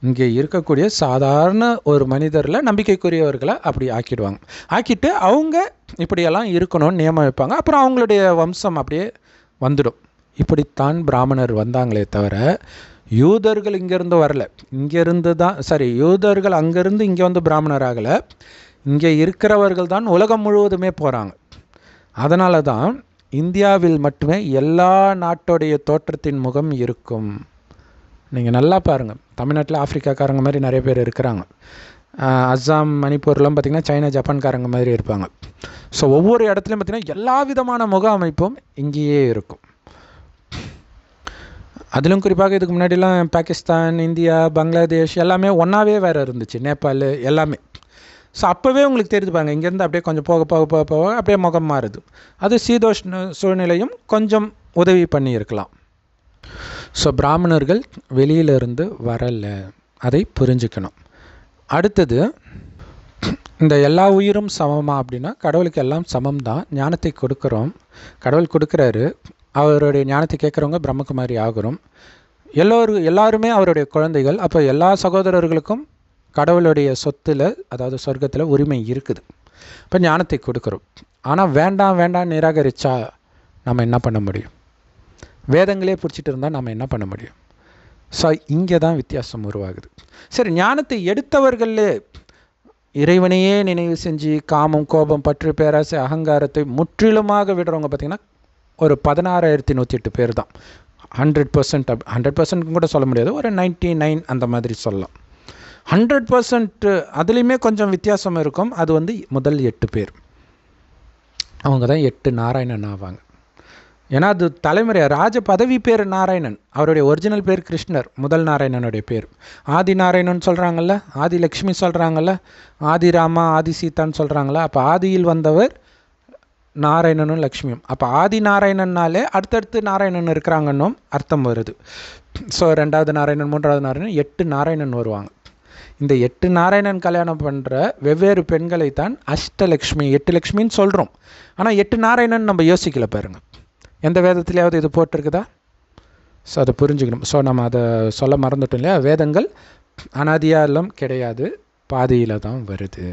இங்கே இருக்கக்கூடிய சாதாரண ஒரு மனிதரில் நம்பிக்கைக்குரியவர்களை அப்படி ஆக்கிட்டு அவங்க இப்படியெல்லாம் இருக்கணும்னு நியமம் வைப்பாங்க. அப்புறம் அவங்களுடைய வம்சம் அப்படியே வந்துடும். இப்படித்தான் பிராமணர் வந்தாங்களே தவிர யூதர்கள் இங்கேருந்து வரல. இங்கேருந்து தான் யூதர்கள் அங்கேருந்து இங்கே வந்து பிராமணர் ஆகலை. இங்கே இருக்கிறவர்கள் தான் உலகம் முழுவதுமே போகிறாங்க. அதனால தான் இந்தியாவில் மட்டுமே எல்லா நாட்டுடைய தோற்றத்தின் முகம் இருக்கும். நீங்கள் நல்லா பாருங்கள், தமிழ்நாட்டில் ஆப்பிரிக்காக்காரங்க மாதிரி நிறைய பேர் இருக்கிறாங்க. அஸ்ஸாம், மணிப்பூர்லாம் பார்த்திங்கன்னா சைனா, ஜப்பான்காரங்க மாதிரி இருப்பாங்க. ஸோ ஒவ்வொரு இடத்துலையும் பார்த்திங்கன்னா எல்லா விதமான முக அமைப்பும் இங்கேயே இருக்கும். அதிலும் குறிப்பாக இதுக்கு முன்னாடிலாம் பாகிஸ்தான், இந்தியா, பங்களாதேஷ் எல்லாமே ஒன்றாவே வேறு இருந்துச்சு, நேபாள் எல்லாமே. ஸோ அப்போவே உங்களுக்கு தெரிஞ்சு பாருங்க, இங்கேருந்து அப்படியே கொஞ்சம் போக போக போக போக அப்படியே முகம் மாறுது. அது சீதோஷ்ண சூழ்நிலையும் கொஞ்சம் உதவி பண்ணி இருக்கலாம். ஸோ பிராமணர்கள் வெளியிலிருந்து வரலை, அதை புரிஞ்சுக்கணும். அடுத்தது, இந்த எல்லா உயிரும் சமமா அப்படின்னா கடவுளுக்கு எல்லாம் சமம் தான். ஞானத்தை கொடுக்குறோம், கடவுள் கொடுக்குறாரு. அவருடைய ஞானத்தை கேட்குறவங்க பிரம்மகுமாரி ஆகிறோம். எல்லாருமே அவருடைய குழந்தைகள். அப்போ எல்லா சகோதரர்களுக்கும் கடவுளுடைய சொத்தில், அதாவது சொர்க்கத்தில் உரிமை இருக்குது. இப்போ ஞானத்தை கொடுக்குறோம். ஆனால் வேண்டாம் நிராகரித்தா நம்ம என்ன பண்ண முடியும்? வேதங்களே பிடிச்சிட்டு இருந்தால் நம்ம என்ன பண்ண முடியும்? ஸோ இங்கே தான் வித்தியாசம் உருவாகுது. சரி, ஞானத்தை எடுத்தவர்களே இறைவனையே நினைவு செஞ்சு காமம், கோபம், பற்று, பேராசை, அகங்காரத்தை முற்றிலுமாக விடுறவங்க பார்த்திங்கன்னா ஒரு 16,108 பேர் தான். 100%, 100% கூட சொல்ல முடியாது, ஒரு 99 அந்த மாதிரி சொல்லலாம். 100% அதுலேயுமே கொஞ்சம் வித்தியாசம் இருக்கும். அது வந்து முதல் 8 பேர், அவங்க தான் 8 நாராயணன் ஆவாங்க. ஏன்னா அது தலைமுறை. ராஜ பதவி பேர் நாராயணன், அவருடைய ஒரிஜினல் பேர் கிருஷ்ணர், முதல் நாராயணனுடைய பேர். ஆதி நாராயணன் சொல்கிறாங்கல்ல, ஆதி லக்ஷ்மி சொல்கிறாங்கல்ல, ஆதி ராமா ஆதி சீதான்னு சொல்கிறாங்களா. அப்போ ஆதியில் வந்தவர் நாராயணனும் லக்ஷ்மியும். அப்போ ஆதி நாராயணன்னாலே அடுத்தடுத்து நாராயணன் இருக்கிறாங்கன்னும் அர்த்தம் வருது. ஸோ 2வது நாராயணன், 3வது நாராயணன், 8 நாராயணன் வருவாங்க. இந்த 8 நாராயணன் கல்யாணம் பண்ணுற வெவ்வேறு பெண்களை தான் அஷ்டலக்ஷ்மி, 8 லக்ஷ்மின்னு சொல்கிறோம். ஆனால் 8 நாராயணன் நம்ம யோசிக்கல பாருங்கள். எந்த வேதத்துலையாவது இது போட்டிருக்குதா? ஸோ அதை புரிஞ்சுக்கணும். ஸோ நம்ம அதை சொல்ல மறந்துட்டோம் இல்லையா. வேதங்கள் அனாதியாலும் கிடையாது, பாதியில் தான் வருது.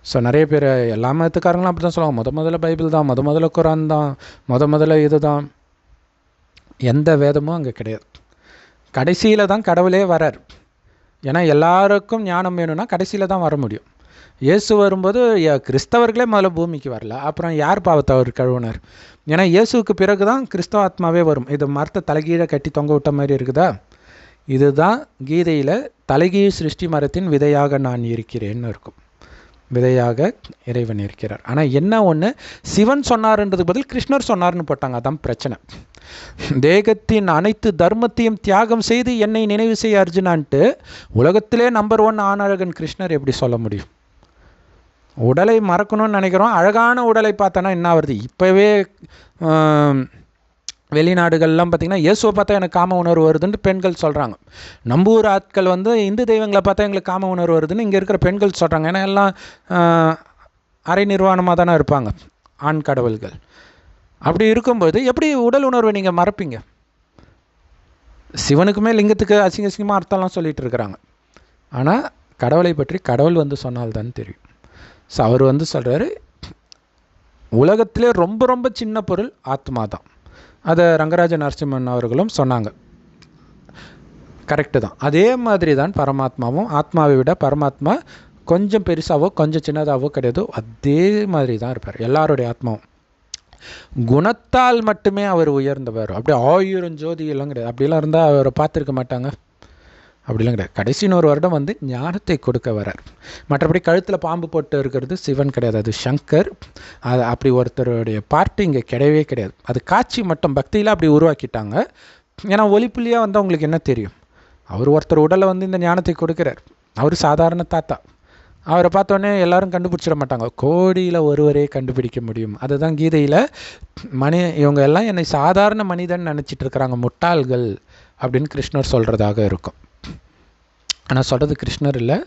ஸோ நிறைய பேர் எல்லா மதத்துக்காரங்களும் அப்படி தான் சொல்லுவாங்க, முதல்ல பைபிள் தான், முதல்ல குரான் தான், முதல்ல இது தான். எந்த வேதமும் அங்கே கிடையாது. கடைசியில் தான் கடவுளே வரார். ஏன்னா எல்லாருக்கும் ஞானம் வேணும்னா கடைசியில் தான் வர முடியும். இயேசு வரும்போது கிறிஸ்தவர்களே முதல்ல பூமிக்கு வரல, அப்புறம் யார் பாவத்தை அவர் கழுவினார்? ஏன்னா இயேசுக்கு பிறகு தான் கிறிஸ்தவ ஆத்மாவே வரும். இது மரத்தை தலைகீழ கட்டி தொங்க விட்ட மாதிரி இருக்குதா? இதுதான் கீதையில் தலைகீழ் சிருஷ்டி மரத்தின் விதையாக நான் இருக்கிறேன்னு இருக்கும். விதையாக இறைவன் இருக்கிறார். ஆனால் என்ன ஒன்று, சிவன் சொன்னார்ன்றது பதில் கிருஷ்ணர் சொன்னார்னு போட்டாங்க. அதான் பிரச்சனை. தேகத்தின் அனைத்து தர்மத்தையும் தியாகம் செய்து என்னை நினைவு செய்ய அர்ஜுனான்ட்டு உலகத்திலே நம்பர் 1 ஆணழகன் கிருஷ்ணர் எப்படி சொல்ல முடியும்? உடலை மறக்கணும்னு நினைக்கிறோம். அழகான உடலை பார்த்தோன்னா என்ன வருது? இப்போவே வெளிநாடுகள்லாம் பார்த்திங்கன்னா இயேசுவை பார்த்தா எனக்கு காம உணர்வு வருதுன்னு பெண்கள் சொல்கிறாங்க. நம்ம ஊர் ஆட்கள் இந்து தெய்வங்களை பார்த்தா எங்களுக்கு காம உணர்வு வருதுன்னு இங்கே இருக்கிற பெண்கள் சொல்கிறாங்க. ஏன்னா எல்லாம் அரை நிர்வாணமாக தானே இருப்பாங்க ஆண் கடவுள்கள். அப்படி இருக்கும்போது எப்படி உடல் உணர்வை நீங்கள் மறப்பீங்க? சிவனுக்குமே லிங்கத்துக்கு அசிங்கமாக அர்த்தம்லாம் சொல்லிகிட்டு இருக்கிறாங்க. ஆனால் கடவுளை பற்றி கடவுள் சொன்னால்தான் தெரியும். ஸோ அவர் சொல்கிறாரு, உலகத்திலே ரொம்ப ரொம்ப சின்ன பொருள் ஆத்மா தான். அதை ரங்கராஜ நரசிம்மன் அவர்களும் சொன்னாங்க. கரெக்டு தான். அதே மாதிரி தான் பரமாத்மாவும். ஆத்மாவை விட பரமாத்மா கொஞ்சம் பெருசாவோ கொஞ்சம் சின்னதாகவோ கிடையாது, அதே மாதிரி தான் இருப்பார் எல்லாருடைய ஆத்மாவும். குணத்தால் மட்டுமே அவர் உயர்ந்தவர். அப்படி 1000 ஜோதி எல்லாம் கிடையாது. அப்படிலாம் இருந்தால் அவரை பார்த்துருக்க மாட்டாங்க. அப்படிலாம் கிடையாது. கடைசி 1 வருடம் ஞானத்தை கொடுக்க வரார். மற்றபடி கழுத்தில் பாம்பு போட்டு இருக்கிறது சிவன் கிடையாது, அது சங்கர். அது அப்படி ஒருத்தருடைய பார்ட்டு இங்கே கிடையவே கிடையாது. அது காட்சி மட்டும், பக்தியில் அப்படி உருவாக்கிட்டாங்க. ஏன்னா ஒளிப்புள்ளியாக அவங்களுக்கு என்ன தெரியும்? அவர் ஒருத்தர் உடலை இந்த ஞானத்தை கொடுக்குறார். அவர் சாதாரண தாத்தா. அவரை பார்த்தோன்னே எல்லாரும் கண்டுபிடிச்சிட மாட்டாங்க, கோடியில் ஒருவரே கண்டுபிடிக்க முடியும். அதுதான் கீதையில் இவங்க எல்லாம் என்னை சாதாரண மனிதன் நினச்சிட்டு இருக்கிறாங்க, முட்டாள்கள் அப்படின்னு கிருஷ்ணர் சொல்கிறதாக இருக்கும். ஆனால் சொல்கிறது கிருஷ்ணர் இல்லை,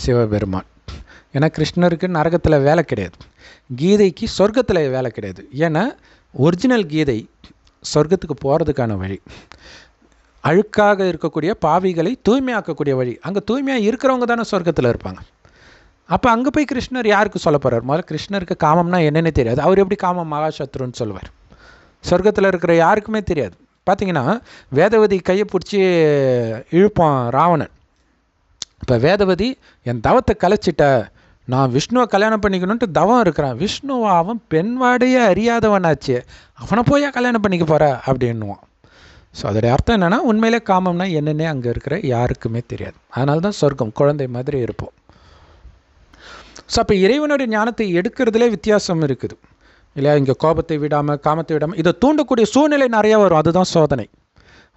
சிவபெருமான். ஏன்னா கிருஷ்ணருக்கு நரகத்தில் வேலை கிடையாது, கீதைக்கு சொர்க்கத்தில் வேலை கிடையாது. ஏன்னா ஒரிஜினல் கீதை சொர்க்கத்துக்கு போகிறதுக்கான வழி, அழுக்காக இருக்கக்கூடிய பாவிகளை தூய்மையாக்கக்கூடிய வழி. அங்கே தூய்மையாக இருக்கிறவங்க தானே சொர்க்கத்தில் இருப்பாங்க. அப்போ அங்கே போய் கிருஷ்ணர் யாருக்கு சொல்ல போகிறார்? முதல்ல கிருஷ்ணருக்கு காமம்னா என்னென்னு தெரியாது. அவர் எப்படி காமம் மகாசத்ருன்னு சொல்லுவார்? சொர்க்கத்தில் இருக்கிற யாருக்குமே தெரியாது. பார்த்தீங்கன்னா வேதவதி கையை பிடிச்சி இழுப்பான் ராவணன். இப்போ வேதவதி என் தவத்தை கலைச்சிட்ட, நான் விஷ்ணுவை கல்யாணம் பண்ணிக்கணுன்ட்டு தவம் இருக்கிறான். விஷ்ணுவா? அவன் பெண்வாடையே அறியாதவனாச்சு, அவனை போயா கல்யாணம் பண்ணிக்க போகிற அப்படின்னுவான். ஸோ அதோடைய அர்த்தம் என்னென்னா, உண்மையிலே காமம்னா என்னென்னே அங்கே இருக்கிற யாருக்குமே தெரியாது. அதனால தான் சொர்க்கம் குழந்தை மாதிரி இருப்போம். ஸோ அப்போ இறைவனுடைய ஞானத்தை எடுக்கிறதுலே வித்தியாசம் இருக்குது இல்லையா? இங்கே கோபத்தை விடாமல் காமத்தை விடாமல் இதை தூண்டக்கூடிய சூழ்நிலை நிறையா வரும். அதுதான் சோதனை.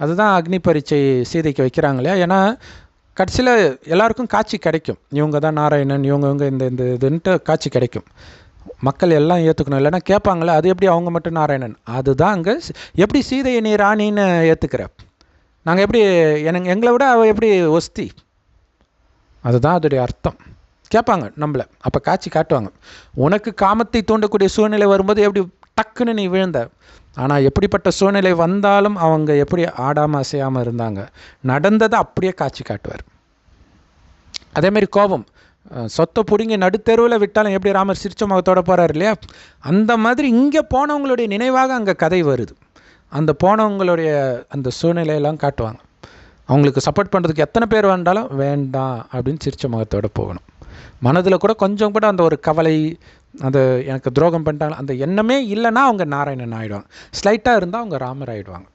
அதுதான் அக்னி பரீட்சை சீதைக்கு வைக்கிறாங்க இல்லையா? ஏன்னா கடைசியில் எல்லாருக்கும் காட்சி கிடைக்கும், இவங்க தான் நாராயணன், இவங்க இந்த இதுன்ட்டு காட்சி கிடைக்கும். மக்கள் எல்லாம் ஏற்றுக்கணும், இல்லைன்னா கேட்பாங்களே அது எப்படி அவங்க மட்டும் நாராயணன்? அதுதான் அங்கே எப்படி சீதையை நீ ராணின்னு ஏற்றுக்கிற, நாங்கள் எப்படி எங்களை விட அவள் எப்படி ஒஸ்தி? அதுதான் அதோடைய அர்த்தம். கேட்பாங்க நம்மளை, அப்போ காட்சி காட்டுவாங்க. உனக்கு காமத்தை தூண்டக்கூடிய சூழ்நிலை வரும்போது எப்படி டக்குன்னு நீ விழுந்த, ஆனால் எப்படிப்பட்ட சூழ்நிலை வந்தாலும் அவங்க எப்படி ஆடாமல் அசையாமல் இருந்தாங்க, நடந்ததை அப்படியே காட்சி காட்டுவார். அதேமாரி கோபம், சொத்தை பிடிங்கி நடுத்தெருவில் விட்டாலும் எப்படி ராமர் சிரிச்ச முகத்தோட போகிறார் இல்லையா? அந்த மாதிரி இங்கே போனவங்களுடைய நினைவாக அங்கே கதை வருது. அந்த போனவங்களுடைய அந்த சூழ்நிலையெல்லாம் காட்டுவாங்க. அவங்களுக்கு சப்போர்ட் பண்ணுறதுக்கு எத்தனை பேர் வேண்டாலும் வேண்டாம் அப்படின்னு சிரிச்ச முகத்தோடு போகணும். மனதில் கூட கொஞ்சம் கூட அந்த ஒரு கவலை, அந்த எனக்கு துரோகம் பண்ணிட்டாங்க அந்த எண்ணமே இல்லைன்னா அவங்க நாராயணன் ஆகிடுவாங்க. ஸ்லைட்டாக இருந்தால் அவங்க ராமர் ஆகிடுவாங்க.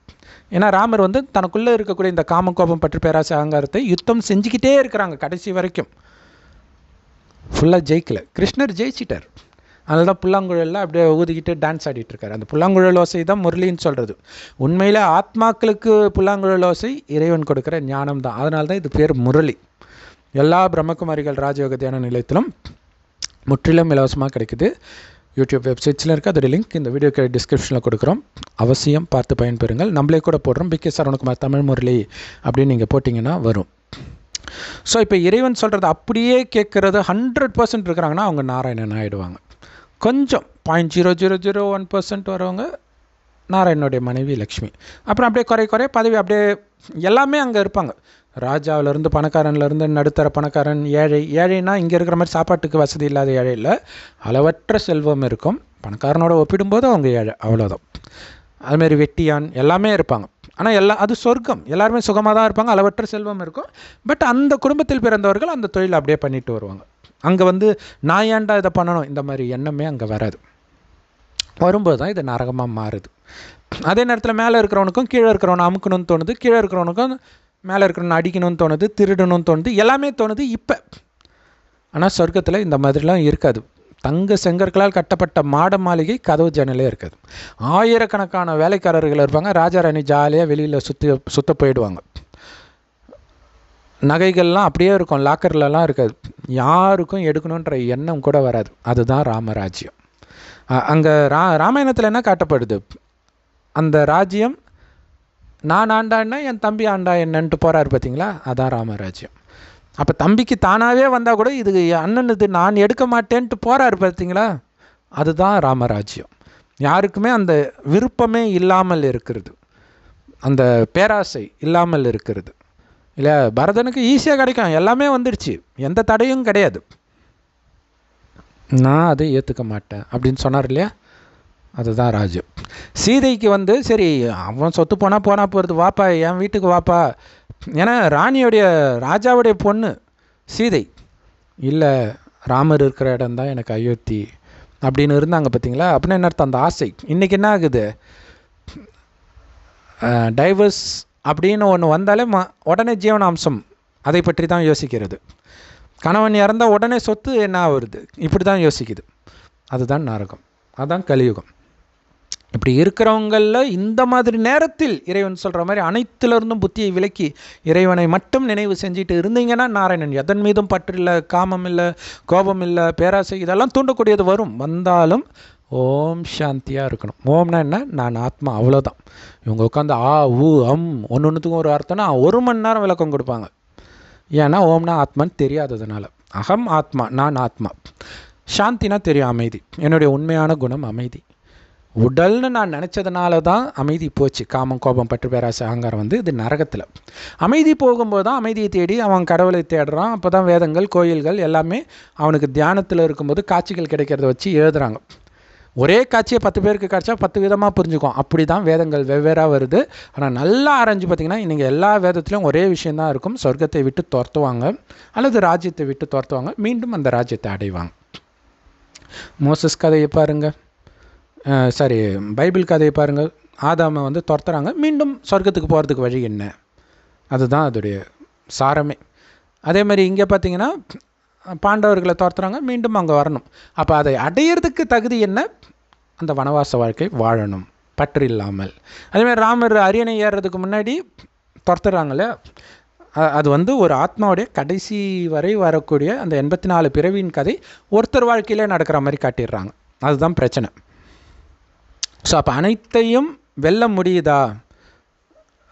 ஏன்னா ராமர் தனக்குள்ளே இருக்கக்கூடிய இந்த காம கோபம் பற்றி பேராசை அகங்காரத்தை யுத்தம் செஞ்சுக்கிட்டே இருக்கிறாங்க கடைசி வரைக்கும். ஃபுல்லாக ஜெயிக்கல. கிருஷ்ணர் ஜெயிச்சிட்டார். அதனால தான் புல்லாங்குழலில் அப்படியே ஊதிக்கிட்டு டான்ஸ் ஆடிட்டுருக்காரு. அந்த புல்லாங்குழல் ஓசை தான் முரளின்னு சொல்கிறது. உண்மையில் ஆத்மாக்களுக்கு புல்லாங்குழல் ஓசை இறைவன் கொடுக்குற ஞானம் தான். அதனால தான் இது பேர் முரளி. எல்லா பிரம்மகுமாரிகள் ராஜயோக தியான நிலையத்திலும் முற்றிலும் இலவசமாக கிடைக்குது. யூடியூப் வெப்சைட்ஸில் இருக்குது. அதோட லிங்க் இந்த வீடியோக்கு டிஸ்கிரிப்ஷனில் கொடுக்குறோம். அவசியம் பார்த்து பயன்பெறுங்கள். நம்மளே கூட போடுறோம், பிகே சரவணகுமார் தமிழ் முரளி அப்படின்னு நீங்கள் போட்டிங்கன்னா வரும். ஸோ இப்போ இறைவன் சொல்கிறது அப்படியே கேட்குறது 100% இருக்கிறாங்கன்னா அவங்க நாராயணன் ஆகிடுவாங்க. கொஞ்சம் 0.0001% வரவங்க நாராயணனுடைய மனைவி லக்ஷ்மி. அப்புறம் அப்படியே குறைய பதவி அப்படியே எல்லாமே அங்கே இருப்பாங்க. ராஜாவிலேருந்து பணக்காரன்லேருந்து நடுத்தர பணக்காரன், ஏழைனா இங்கே இருக்கிற மாதிரி சாப்பாட்டுக்கு வசதி இல்லாத ஏழை இல்லை, அளவற்ற செல்வம் இருக்கும். பணக்காரனோட ஒப்பிடும்போது அவங்க ஏழை, அவ்வளோதான். அதுமாரி வெட்டியான் எல்லாமே இருப்பாங்க. ஆனால் அது சொர்க்கம். எல்லாருமே சுகமாக தான் இருப்பாங்க, அளவற்ற செல்வம் இருக்கும். பட் அந்த குடும்பத்தில் பிறந்தவர்கள் அந்த தொழில் அப்படியே பண்ணிட்டு வருவாங்க. அங்கே நான் ஏன்டா இதை பண்ணணும் இந்த மாதிரி எண்ணமே அங்கே வராது. வரும்போது தான் இது நரகமாக மாறுது. அதே நேரத்தில் மேலே இருக்கிறவனுக்கும் கீழே இருக்கிறவனை அமுக்கணும்னு தோணுது, கீழே இருக்கிறவனுக்கும் மேலே இருக்கிறவனை அடிக்கணும்னு தோணுது, திருடணும்னு தோணுது, எல்லாமே தோணுது இப்போ. ஆனால் சொர்க்கத்தில் இந்த மாதிரிலாம் இருக்காது. தங்க செங்கற்களால் கட்டப்பட்ட மாட மாளிகை, கதவு ஜன்னலே இருக்காது. ஆயிரக்கணக்கான வேலைக்காரர்கள் இருப்பாங்க. ராஜாராணி ஜாலியாக வெளியில் சுத்த போயிடுவாங்க. நகைகள்லாம் அப்படியே இருக்கும், லாக்கர்லலாம் இருக்காது. யாருக்கும் எடுக்கணுன்ற எண்ணம் கூட வராது. அதுதான் ராமராஜ்யம். அங்கே ராமாயணத்தில் என்ன காட்டப்படுது? அந்த ராஜ்யம் நான் ஆண்டான்னா என் தம்பி ஆண்டா என்னன்ட்டு போகிறாரு பார்த்தீங்களா, அதான் ராமராஜ்யம். அப்போ தம்பிக்கு தானாகவே வந்தால் கூட இது அண்ணன், இது நான் எடுக்க மாட்டேன்ட்டு போகிறாரு பார்த்தீங்களா, அதுதான் ராமராஜ்யம். யாருக்குமே அந்த விருப்பமே இல்லாமல் இருக்கிறது, அந்த பேராசை இல்லாமல் இருக்கிறது. இல்லை, பரதனுக்கு ஈஸியாக கிடைக்கும், எல்லாமே வந்துடுச்சு, எந்த தடையும் கிடையாது. நான் அதை ஏற்றுக்க மாட்டேன் அப்படின்னு சொன்னார் இல்லையா, அதுதான் ராஜ்யம். சீதைக்கு சரி அவன் சொத்து போனால் போகிறது, வாப்பா என் வீட்டுக்கு வாப்பா. ஏன்னா ராணியோடைய ராஜாவுடைய பொண்ணு சீதை. இல்லை, ராமர் இருக்கிற இடம்தான் எனக்கு அயோத்தி அப்படின்னு இருந்தாங்க பார்த்தீங்களா. அப்படின்னா என்ன அர்த்தம்? அந்த ஆசை. இன்றைக்கி என்ன ஆகுது? டைவர்ஸ் அப்படின்னு ஒன்று வந்தாலே உடனே ஜீவனாம்சம் அதை பற்றி தான் யோசிக்கிறது. கணவன் இறந்தால் உடனே சொத்து என்ன ஆகுறது, இப்படி தான் யோசிக்குது. அதுதான் நரகம், அதுதான் கலியுகம். இப்படி இருக்கிறவங்களில் இந்த மாதிரி நேரத்தில் இறைவன் சொல்கிற மாதிரி அனைத்திலிருந்தும் புத்தியை விலக்கி இறைவனை மட்டும் நினைவு செஞ்சுட்டு இருந்தீங்கன்னா நாராயணன். எதன் மீதும் பற்று இல்லை, காமம் இல்லை, கோபம் இல்லை, பேராசை, இதெல்லாம் தூண்டக்கூடியது வந்தாலும் ஓம் சாந்தியாக இருக்கணும். ஓம்னா என்ன? நான் ஆத்மா, அவ்வளோதான். இவங்க உட்காந்து ஒன்றுத்துக்கும் ஒரு அர்த்தம்னா 1 மணி நேரம் விளக்கம் கொடுப்பாங்க. ஏன்னா ஓம்னா ஆத்மான்னு தெரியாததுனால. அகம் ஆத்மா, நான் ஆத்மா. சாந்தினா தெரியும், அமைதி. என்னுடைய உண்மையான குணம் அமைதி. உடல்னு நான் நினச்சதுனால தான் அமைதி போச்சு. காமம், கோபம், பற்று, பேராசை, அகங்காரம் இது நரகத்தில். அமைதி போகும்போது தான் அமைதியை தேடி அவன் கடவுளை தேடுறான். அப்போ தான் வேதங்கள், கோயில்கள் எல்லாமே அவனுக்கு தியானத்தில் இருக்கும்போது காட்சிகள் கிடைக்கிறத வச்சு எழுதுகிறாங்க. ஒரே காட்சியை 10 பேருக்கு காட்சியாக 10 விதமாக புரிஞ்சுக்கும். அப்படி தான் வேதங்கள் வெவ்வேறாக வருது. ஆனால் நல்லா ஆராய்ஞ்சு பார்த்திங்கன்னா இன்றைக்கி எல்லா வேதத்துலேயும் ஒரே விஷயந்தான் இருக்கும். சொர்க்கத்தை விட்டு துரத்துவாங்க அல்லது ராஜ்யத்தை விட்டு துரத்துவாங்க, மீண்டும் அந்த ராஜ்யத்தை அடைவாங்க. மோசஸ் கதையை பாருங்கள், பைபிள் கதையை பாருங்கள். ஆதாமை துரத்துறாங்க, மீண்டும் சொர்க்கத்துக்கு போகிறதுக்கு வழி என்ன? அதுதான் அதோடைய சாரமே. அதே மாதிரி இங்கே பார்த்திங்கன்னா பாண்டவர்களை துரத்துறாங்க, மீண்டும் அங்கே வரணும். அப்போ அதை அடையிறதுக்கு தகுதி என்ன? அந்த வனவாச வாழ்க்கை வாழணும், பற்று இல்லாமல். அதேமாதிரி ராமர் அரியணை ஏறுறதுக்கு முன்னாடி துரத்துறாங்களே, அது ஒரு ஆத்மாவுடைய கடைசி வரை வரக்கூடிய அந்த 84 பிறவியின் கதை ஒருத்தர் வாழ்க்கையிலே நடக்கிற மாதிரி காட்டிடுறாங்க. அதுதான் பிரச்சனை. ஸோ அப்போ அனைத்தையும் வெல்ல முடியுதா?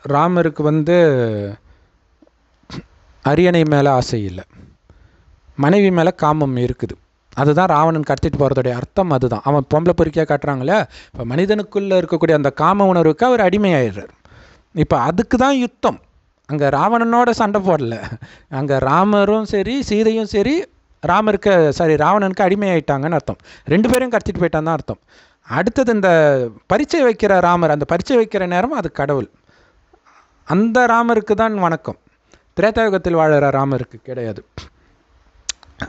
ராமருக்கு அரியணை மேலே ஆசை இல்லை, மனைவி மேலே காமம் இருக்குது. அதுதான் ராவணன் கடத்திட்டு போகிறதுடைய அர்த்தம். அதுதான் அவன் பொம்பளை பொறுக்கியாக காட்டுறாங்களே. இப்போ மனிதனுக்குள்ளே இருக்கக்கூடிய அந்த காம உணர்வுக்கு அவர் அடிமையாயிடுறார். இப்போ அதுக்கு தான் யுத்தம். அங்கே ராவணனோட சண்டை போடல, அங்கே ராமரும் சரி சீதையும் சரி ராவணனுக்கு அடிமையாயிட்டாங்கன்னு அர்த்தம். 2 பேரையும் கடத்திட்டு போயிட்டான் தான் அர்த்தம். அடுத்தது இந்த பரீட்சை வைக்கிற ராமர், அந்த பரீட்சை வைக்கிற நேரம் அது கடவுள். அந்த ராமருக்கு தான் வணக்கம். திரேதாயுகத்தில் வாழற ராமருக்கு கிடையாது.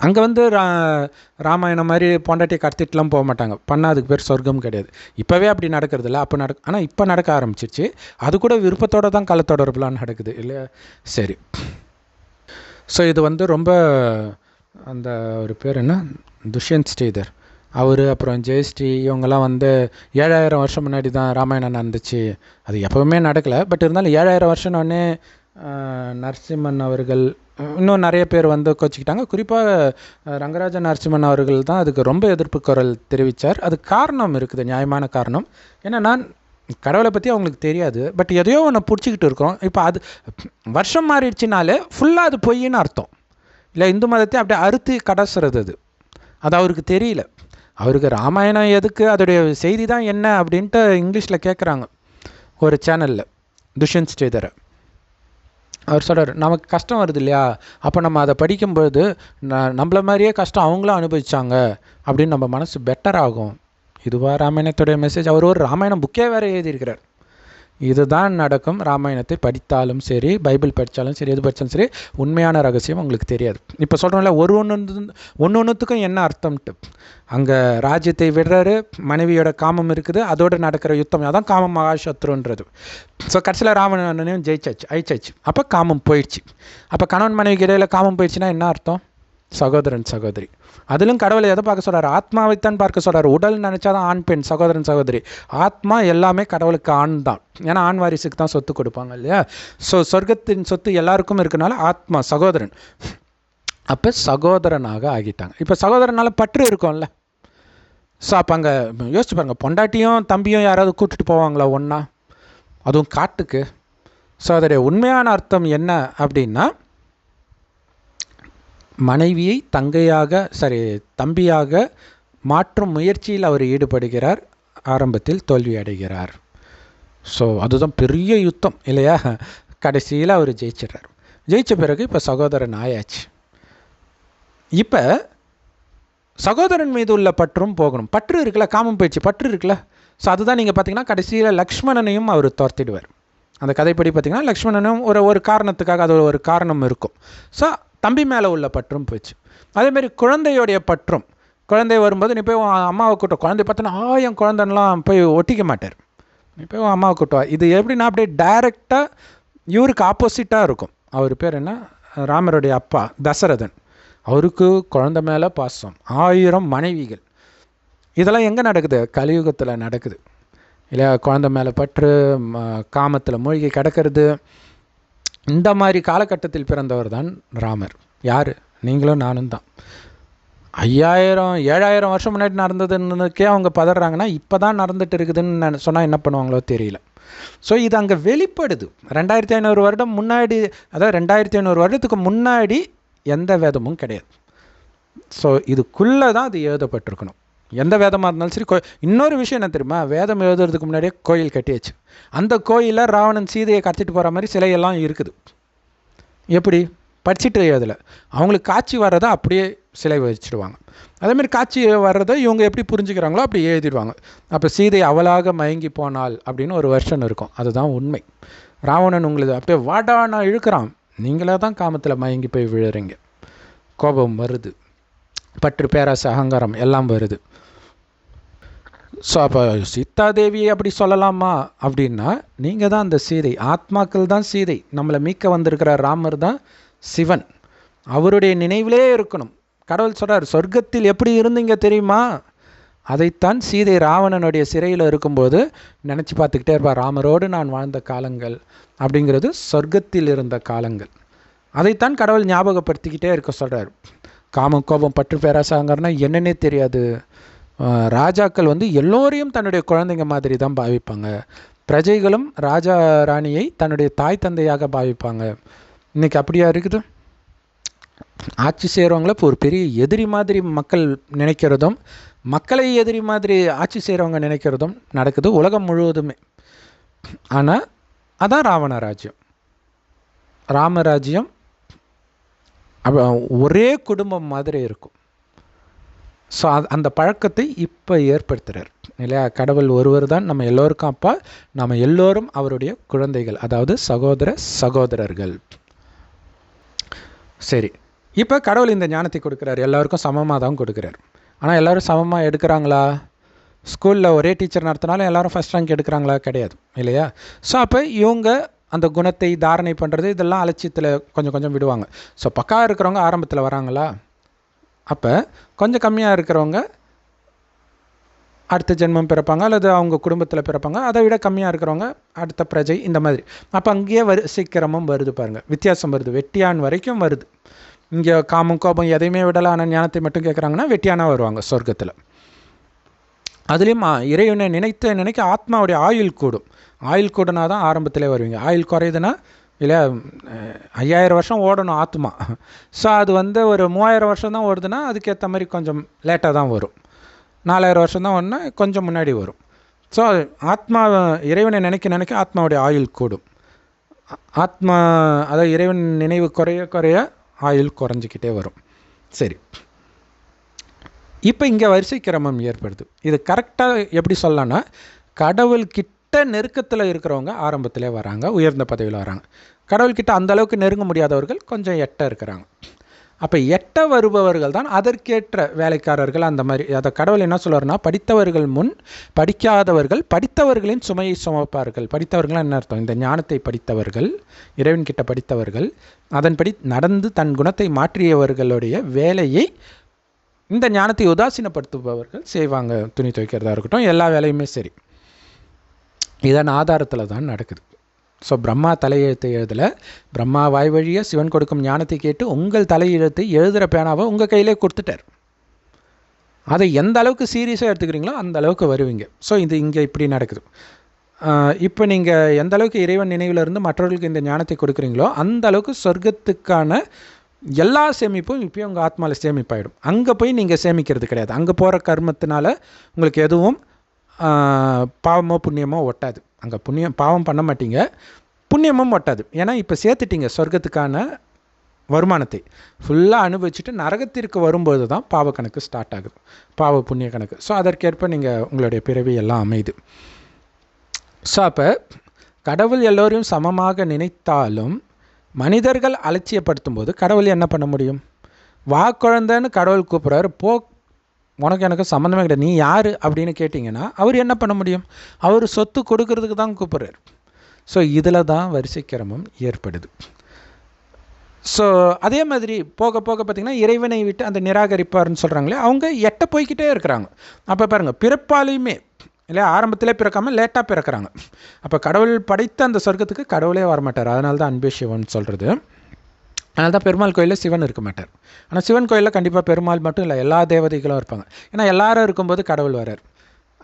அங்கே ராமாயணம் மாதிரி பொண்டாட்டியை கடத்திட்டுலாம் போக மாட்டாங்க, பண்ணால் அதுக்கு பேர் சொர்க்கம் கிடையாது. இப்போவே அப்படி நடக்கிறது இல்லை, அப்போ ஆனால் இப்போ நடக்க ஆரம்பிச்சிருச்சு. அது கூட விருப்பத்தோடு தான் கலத்தொடர்புலாம் நடக்குது இல்லையா? சரி. ஸோ இது ரொம்ப அந்த ஒரு பேர் என்ன, துஷ்யந்த் ஸ்ரீதர், அவர் அப்புறம் ஜெயஸ்ரீ இவங்கெல்லாம் வந்து 7000 வருஷம் முன்னாடி தான் ராமாயணம் நடந்துச்சு, அது எப்போவுமே நடக்கலை. பட் இருந்தாலும் 7000 வருஷம்னே நரசிம்மன் அவர்கள் இன்னும் நிறைய பேர் வந்து கோச்சிக்கிட்டாங்க. குறிப்பாக ரங்கராஜ நரசிம்மன் அவர்கள் தான் அதுக்கு ரொம்ப எதிர்ப்பு குரல் தெரிவித்தார். அது காரணம் இருக்குது, நியாயமான காரணம். ஏன்னா கடவுளை பற்றி அவங்களுக்கு தெரியாது, பட் எதையோ ஒன்று பிடிச்சிக்கிட்டு இருக்கோம். இப்போ அது வருஷம் மாறிடுச்சுனாலே ஃபுல்லாக அது பொய்ன்னு அர்த்தம் இல்லை. இந்து மதத்தை அப்படியே அறுத்து கடைசுறது அது அவருக்கு தெரியல. அவருக்கு ராமாயணம் எதுக்கு, அதோடைய செய்தி தான் என்ன அப்படின்ட்டு இங்கிலீஷில் கேட்குறாங்க ஒரு சேனலில். துஷ்யந்த் ஸ்ரீதரை அவர் சொல்கிறார், நமக்கு கஷ்டம் வருது இல்லையா, அப்போ நம்ம அதை படிக்கும்பொழுது நம்மள மாதிரியே கஷ்டம் அவங்களும் அனுபவிச்சாங்க அப்படின்னு நம்ம மனசு பெட்டர் ஆகும். இதுவா ராமாயணத்துடைய மெசேஜ்? அவர் ஒரு ராமாயணம் புக்கே வேறு எழுதியிருக்கிறார். இதுதான் நடக்கும். ராமாயணத்தை படித்தாலும் சரி, பைபிள் படித்தாலும் சரி, எது படித்தாலும் சரி, உண்மையான ரகசியம் உங்களுக்கு தெரியாது. இப்போ சொல்கிறோம்ல, ஒன்றுத்துக்கும் என்ன அர்த்தம்ட்டு. அங்கே ராஜ்யத்தை விடுறாரு, மனைவியோட காமம் இருக்குது, அதோடு நடக்கிற யுத்தம், அதான் காமம் மகாசத்ருன்றது. ஸோ கடைசியில் ராவணனையும் அழிச்சாச்சு. அப்போ காமம் போயிடுச்சு. அப்போ கணவன் மனைவிக்கு இடையில் காமம் போயிடுச்சுன்னா என்ன அர்த்தம்? சகோதரன் சகோதரி. அதிலும் கடவுளை எதை பார்க்க சொல்கிறார்? ஆத்மாவைத்தான் பார்க்க சொல்கிறார். உடல் நினச்சாதான் ஆண் பெண், சகோதரன் சகோதரி. ஆத்மா எல்லாமே கடவுளுக்கு ஆண் தான். ஏன்னா ஆண் வாரிசுக்கு தான் சொத்து கொடுப்பாங்க இல்லையா. ஸோ சொர்க்கத்தின் சொத்து எல்லாருக்கும் இருக்கனால ஆத்மா சகோதரன். அப்போ சகோதரனாக ஆகிட்டாங்க. இப்போ சகோதரனால் பற்று இருக்கும்ல. ஸோ அப்போ அங்கே யோசிச்சு பாருங்க, பொண்டாட்டியும் தம்பியும் யாராவது கூப்பிட்டுட்டு போவாங்களா ஒன்றா, அதுவும் காட்டுக்கு? ஸோ அதோடைய உண்மையான அர்த்தம் என்ன அப்படின்னா, மனைவியை தம்பியாக மாற்றும் முயற்சியில் அவர் ஈடுபடுகிறார், ஆரம்பத்தில் தோல்வி அடைகிறார். ஸோ அதுதான் பெரிய யுத்தம் இல்லையா. கடைசியில் அவர் ஜெயிச்சிடுறார். ஜெயித்த பிறகு இப்போ சகோதரன் ஆயாச்சு. இப்போ சகோதரன் மீது உள்ள பற்றும் போகணும். பற்று இருக்குல்ல, காமம் போயிடுச்சு, பற்று இருக்குல்ல. ஸோ அதுதான் நீங்கள் பார்த்தீங்கன்னா கடைசியில் லக்ஷ்மணனையும் அவர் துரத்திடுவார். அந்த கதைப்படி பார்த்திங்கன்னா லக்ஷ்மணனும் ஒரு காரணத்துக்காக, அது ஒரு காரணம் இருக்கும். ஸோ தம்பி மேலே உள்ள பற்றும் போயிடுச்சு. அதேமாரி குழந்தையோடைய பற்றும், குழந்தை வரும்போது நீ போய் அம்மாவை கூட்டம், குழந்தை பார்த்தோன்னா என் குழந்தைலாம் போய் ஒட்டிக்க மாட்டார், நீ போய் அம்மாவை கூட்டுவா. இது எப்படின்னா அப்படியே டைரெக்டாக இவருக்கு ஆப்போசிட்டாக இருக்கும். அவர் பேர் என்ன, ராமருடைய அப்பா தசரதன், அவருக்கு குழந்தை மேலே பாசம், 1000 மனைவிகள். இதெல்லாம் எங்கே நடக்குது? கலியுகத்தில் நடக்குது இல்லையா. குழந்தை மேலே பற்று, காமத்தில் மூழ்கி கிடக்கிறது. இந்த மாதிரி காலகட்டத்தில் பிறந்தவர் தான் ராமர். யார்? நீங்களும் நானும் தான். 7000 வருஷம் முன்னாடி நடந்ததுன்னுக்கே அவங்க பதறாங்கன்னா, இப்போ தான் நடந்துட்டு இருக்குதுன்னு சொன்னால் என்ன பண்ணுவாங்களோ தெரியல. ஸோ இது அங்கே வெளிப்படுது. 2500 வருடம் முன்னாடி, அதாவது 2500 வருடத்துக்கு முன்னாடி எந்த வேதமும் கிடையாது. ஸோ இதுக்குள்ளே தான் அது எழுதப்பட்டிருக்கணும். எந்த வேதமாக இருந்தாலும் சரி. இன்னொரு விஷயம் என்ன தெரியுமா, வேதம் எழுதுறதுக்கு முன்னாடியே கோயில் கட்டியாச்சு. அந்த கோயிலில் ராவணன் சீதையை கடத்திட்டு போகிற மாதிரி சிலையெல்லாம் இருக்குது. எப்படி? படிச்சுட்டு எழுதலை. அவங்களுக்கு காட்சி வர்றதை அப்படியே சிலை வச்சுடுவாங்க. அதேமாதிரி காட்சி வர்றதை இவங்க எப்படி புரிஞ்சுக்கிறாங்களோ அப்படி எழுதிடுவாங்க. அப்போ சீதை அவளாக மயங்கி போனாள் அப்படின்னு ஒரு வெர்ஷன் இருக்கும். அதுதான் உண்மை. ராவணன் உங்களுக்கு அப்படியே வாடானா இழுக்கிறான், நீங்களே தான் காமத்தில் மயங்கி போய் விழுறீங்க. கோபம் வருது, பற்று, பேராசை, அகங்காரம் எல்லாம் வருது. ஸோ அப்போ சீதாதேவியை அப்படி சொல்லலாமா அப்படின்னா, நீங்கள் தான் அந்த சீதை. ஆத்மாக்கள் தான் சீதை. நம்மளை மீட்க வந்திருக்கிற ராமர் தான் சிவன். அவருடைய நினைவிலே இருக்கணும். கடவுள் சொல்கிறார், சொர்க்கத்தில் எப்படி இருந்தீங்க தெரியுமா, அதைத்தான் சீதை ராவணனுடைய சிறையில் இருக்கும்போது நினச்சி பார்த்துக்கிட்டே இருப்பார். ராமரோடு நான் வாழ்ந்த காலங்கள் அப்படிங்கிறது சொர்க்கத்தில் இருந்த காலங்கள். அதைத்தான் கடவுள் ஞாபகப்படுத்திக்கிட்டே இருக்க சொல்கிறார். காமம், கோபம், பற்று, பேராசாங்கன்னா என்னன்னே தெரியாது. ராஜாக்கள் எல்லோரையும் தன்னுடைய குழந்தைங்க மாதிரி தான் பாவிப்பாங்க. பிரஜைகளும் ராஜா ராணியை தன்னுடைய தாய் தந்தையாக பாவிப்பாங்க. இன்றைக்கி அப்படியா இருக்குது? ஆட்சி செய்கிறவங்கள இப்போ ஒரு பெரிய எதிரி மாதிரி மக்கள் நினைக்கிறதும், மக்களை எதிரி மாதிரி ஆட்சி செய்கிறவங்க நினைக்கிறதும் நடக்குது உலகம் முழுவதுமே. ஆனால் அதான் ராவண ராஜ்யம். ராமராஜ்யம் ஒரே குடும்பம் மாதிரி இருக்கும். ஸோ அந்த பழக்கத்தை இப்போ ஏற்படுத்துகிறார் இல்லையா. கடவுள் ஒருவர் தான் நம்ம எல்லோருக்கும் அப்பா, நம்ம எல்லோரும் அவருடைய குழந்தைகள், அதாவது சகோதரர்கள். சரி, இப்போ கடவுள் இந்த ஞானத்தை கொடுக்குறாரு, எல்லாருக்கும் சமமாக தான் கொடுக்குறாரு. ஆனால் எல்லோரும் சமமாக எடுக்கிறாங்களா? ஸ்கூலில் ஒரே டீச்சர் நடத்தினாலும் எல்லோரும் ஃபஸ்ட் ரேங்க் எடுக்கிறாங்களா? கிடையாது இல்லையா. ஸோ அப்போ இவங்க அந்த குணத்தை தாரணை பண்ணுறது இதெல்லாம் அலட்சியத்தில் கொஞ்சம் கொஞ்சம் விடுவாங்க. ஸோ பக்கா இருக்கிறவங்க ஆரம்பத்தில் வராங்களா? அப்போ கொஞ்சம் கம்மியாக இருக்கிறவங்க அடுத்த ஜென்மம் பிறப்பாங்க, அல்லது அவங்க குடும்பத்தில் பிறப்பாங்க. அதை விட கம்மியாக இருக்கிறவங்க அடுத்த பிரஜை, இந்த மாதிரி. அப்போ அங்கேயே சீக்கிரமும் வருது பாருங்கள், வித்தியாசம் வருது. வெட்டியான் வரைக்கும் வருது. இங்கே காமம் கோபம் எதையுமே விடலாம், ஆனால் ஞானத்தை மட்டும் கேட்குறாங்கன்னா வெட்டியானாக வருவாங்க சொர்க்கத்தில். அதுலேயும் இறைவனை நினைக்க ஆத்மாவுடைய ஆயுள் கூடும். ஆயுள் கூடனா தான் ஆரம்பத்திலே வருவீங்க. ஆயுள் குறையுதுன்னா இல்லை 5000 வருஷம் ஓடணும் ஆத்மா. ஸோ அது ஒரு 3000 வருஷம் தான் ஓடுதுன்னா அதுக்கேற்ற மாதிரி கொஞ்சம் லேட்டாக தான் வரும். 4000 வருஷம் தான் ஒன்று கொஞ்சம் முன்னாடி வரும். ஸோ ஆத்மா இறைவனை நினைக்க ஆத்மாவுடைய ஆயுள் கூடும். ஆத்மா அதாவது இறைவன் நினைவு குறைய ஆயுள் குறைஞ்சிக்கிட்டே வரும். சரி, இப்போ இங்கே வரிசை கிரமம் ஏற்படுது. இது கரெக்டாக எப்படி சொல்லலாம்னா, கடவுள்கிட்ட நெருக்கத்தில் இருக்கிறவங்க ஆரம்பத்திலே வராங்க, உயர்ந்த பதவியில் வராங்க. கடவுள்கிட்ட அந்தளவுக்கு நெருங்க முடியாதவர்கள் கொஞ்சம் எட்ட இருக்கிறாங்க. அப்போ எட்ட வருபவர்கள் தான் அதற்கேற்ற வேலைக்காரர்கள். அந்த மாதிரி அதை கடவுள் என்ன சொல்வார்னா, படித்தவர்கள் முன் படிக்காதவர்கள் படித்தவர்களின் சுமையை சுமப்பார்கள். படித்தவர்கள்லாம் என்ன அர்த்தம்? இந்த ஞானத்தை படித்தவர்கள், இறைவன்கிட்ட படித்தவர்கள், அதன்படி நடந்து தன் குணத்தை மாற்றியவர்களுடைய வேலையை இந்த ஞானத்தை உதாசீனப்படுத்துபவர்கள் செய்வாங்க. துணி துவைக்கிறதா இருக்கட்டும், எல்லா வேலையுமே சரி, இதன் ஆதாரத்தில் தான் நடக்குது. ஸோ பிரம்மா தலையெழுத்தை எழுதலை, பிரம்மா வாய் வழியாக சிவன் கொடுக்கும் ஞானத்தை கேட்டு உங்கள் தலையெழுத்தை எழுதுகிற பேனாவை உங்கள் கையிலே கொடுத்துட்டார். அதை எந்த அளவுக்கு சீரியஸாக எடுத்துக்கிறீங்களோ அந்த அளவுக்கு வருவீங்க. ஸோ இது இங்கே இப்படி நடக்குது. இப்போ நீங்கள் எந்த அளவுக்கு இறைவன் நினைவிலிருந்து மற்றவர்களுக்கு இந்த ஞானத்தை கொடுக்குறீங்களோ அந்த அளவுக்கு சொர்க்கத்துக்கான எல்லா சேமிப்பும் இப்போயும் உங்கள் ஆத்மாவில் சேமிப்பாயிடும். அங்கே போய் நீங்கள் சேமிக்கிறது கிடையாது. அங்கே போகிற கர்மத்தினால உங்களுக்கு எதுவும் பாவமோ புண்ணியமோ ஒட்டாது. அங்கே பாவம் பண்ண மாட்டீங்க, புண்ணியமும் ஒட்டாது. ஏன்னா இப்போ சேர்த்துட்டீங்க சொர்க்கத்துக்கான வருமானத்தை ஃபுல்லாக அனுபவிச்சுட்டு நரகத்திற்கு வரும்போது தான் பாவ கணக்கு ஸ்டார்ட் ஆகுது, பாவ புண்ணிய கணக்கு. ஸோ அதற்கேற்ப நீங்கள் உங்களுடைய பிறவி எல்லாம் அமையுது. ஸோ அப்போ கடவுள் எல்லோரையும் சமமாக நினைத்தாலும் மனிதர்கள் அலட்சியப்படுத்தும் போது கடவுள் என்ன பண்ண முடியும்? வா குழந்தைன்னு கடவுள் கூப்பிட்றாரு, போ உனக்கு எனக்கு சம்மந்தமே கிடையாது, நீ யார் அப்படின்னு கேட்டிங்கன்னா அவர் என்ன பண்ண முடியும்? அவர் சொத்து கொடுக்கறதுக்கு தான் கூப்பிட்றாரு. ஸோ இதில் தான் வரிசை கிரமம் ஏற்படுது. ஸோ அதே மாதிரி போக போக பார்த்திங்கன்னா இறைவனை விட்டு அந்த நிராகரிப்பார்னு சொல்கிறாங்களே, அவங்க எட்ட போய்கிட்டே இருக்கிறாங்க. அப்போ பாருங்கள், பிறப்பாலையுமே இல்லை ஆரம்பத்திலே பிறக்காமல் லேட்டாக பிறக்கிறாங்க. அப்போ கடவுள் படைத்த அந்த சொர்க்கத்துக்கு கடவுளே வரமாட்டார். அதனால தான் அன்பே சிவன் சொல்கிறது. அதனால தான் பெருமாள் கோயிலில் சிவன் இருக்க மாட்டார். ஆனால் சிவன் கோயிலில் கண்டிப்பாக பெருமாள் மட்டும் இல்லை, எல்லா தேவதைகளும் இருப்பாங்க. ஏன்னா எல்லாரும் இருக்கும்போது கடவுள் வரார்.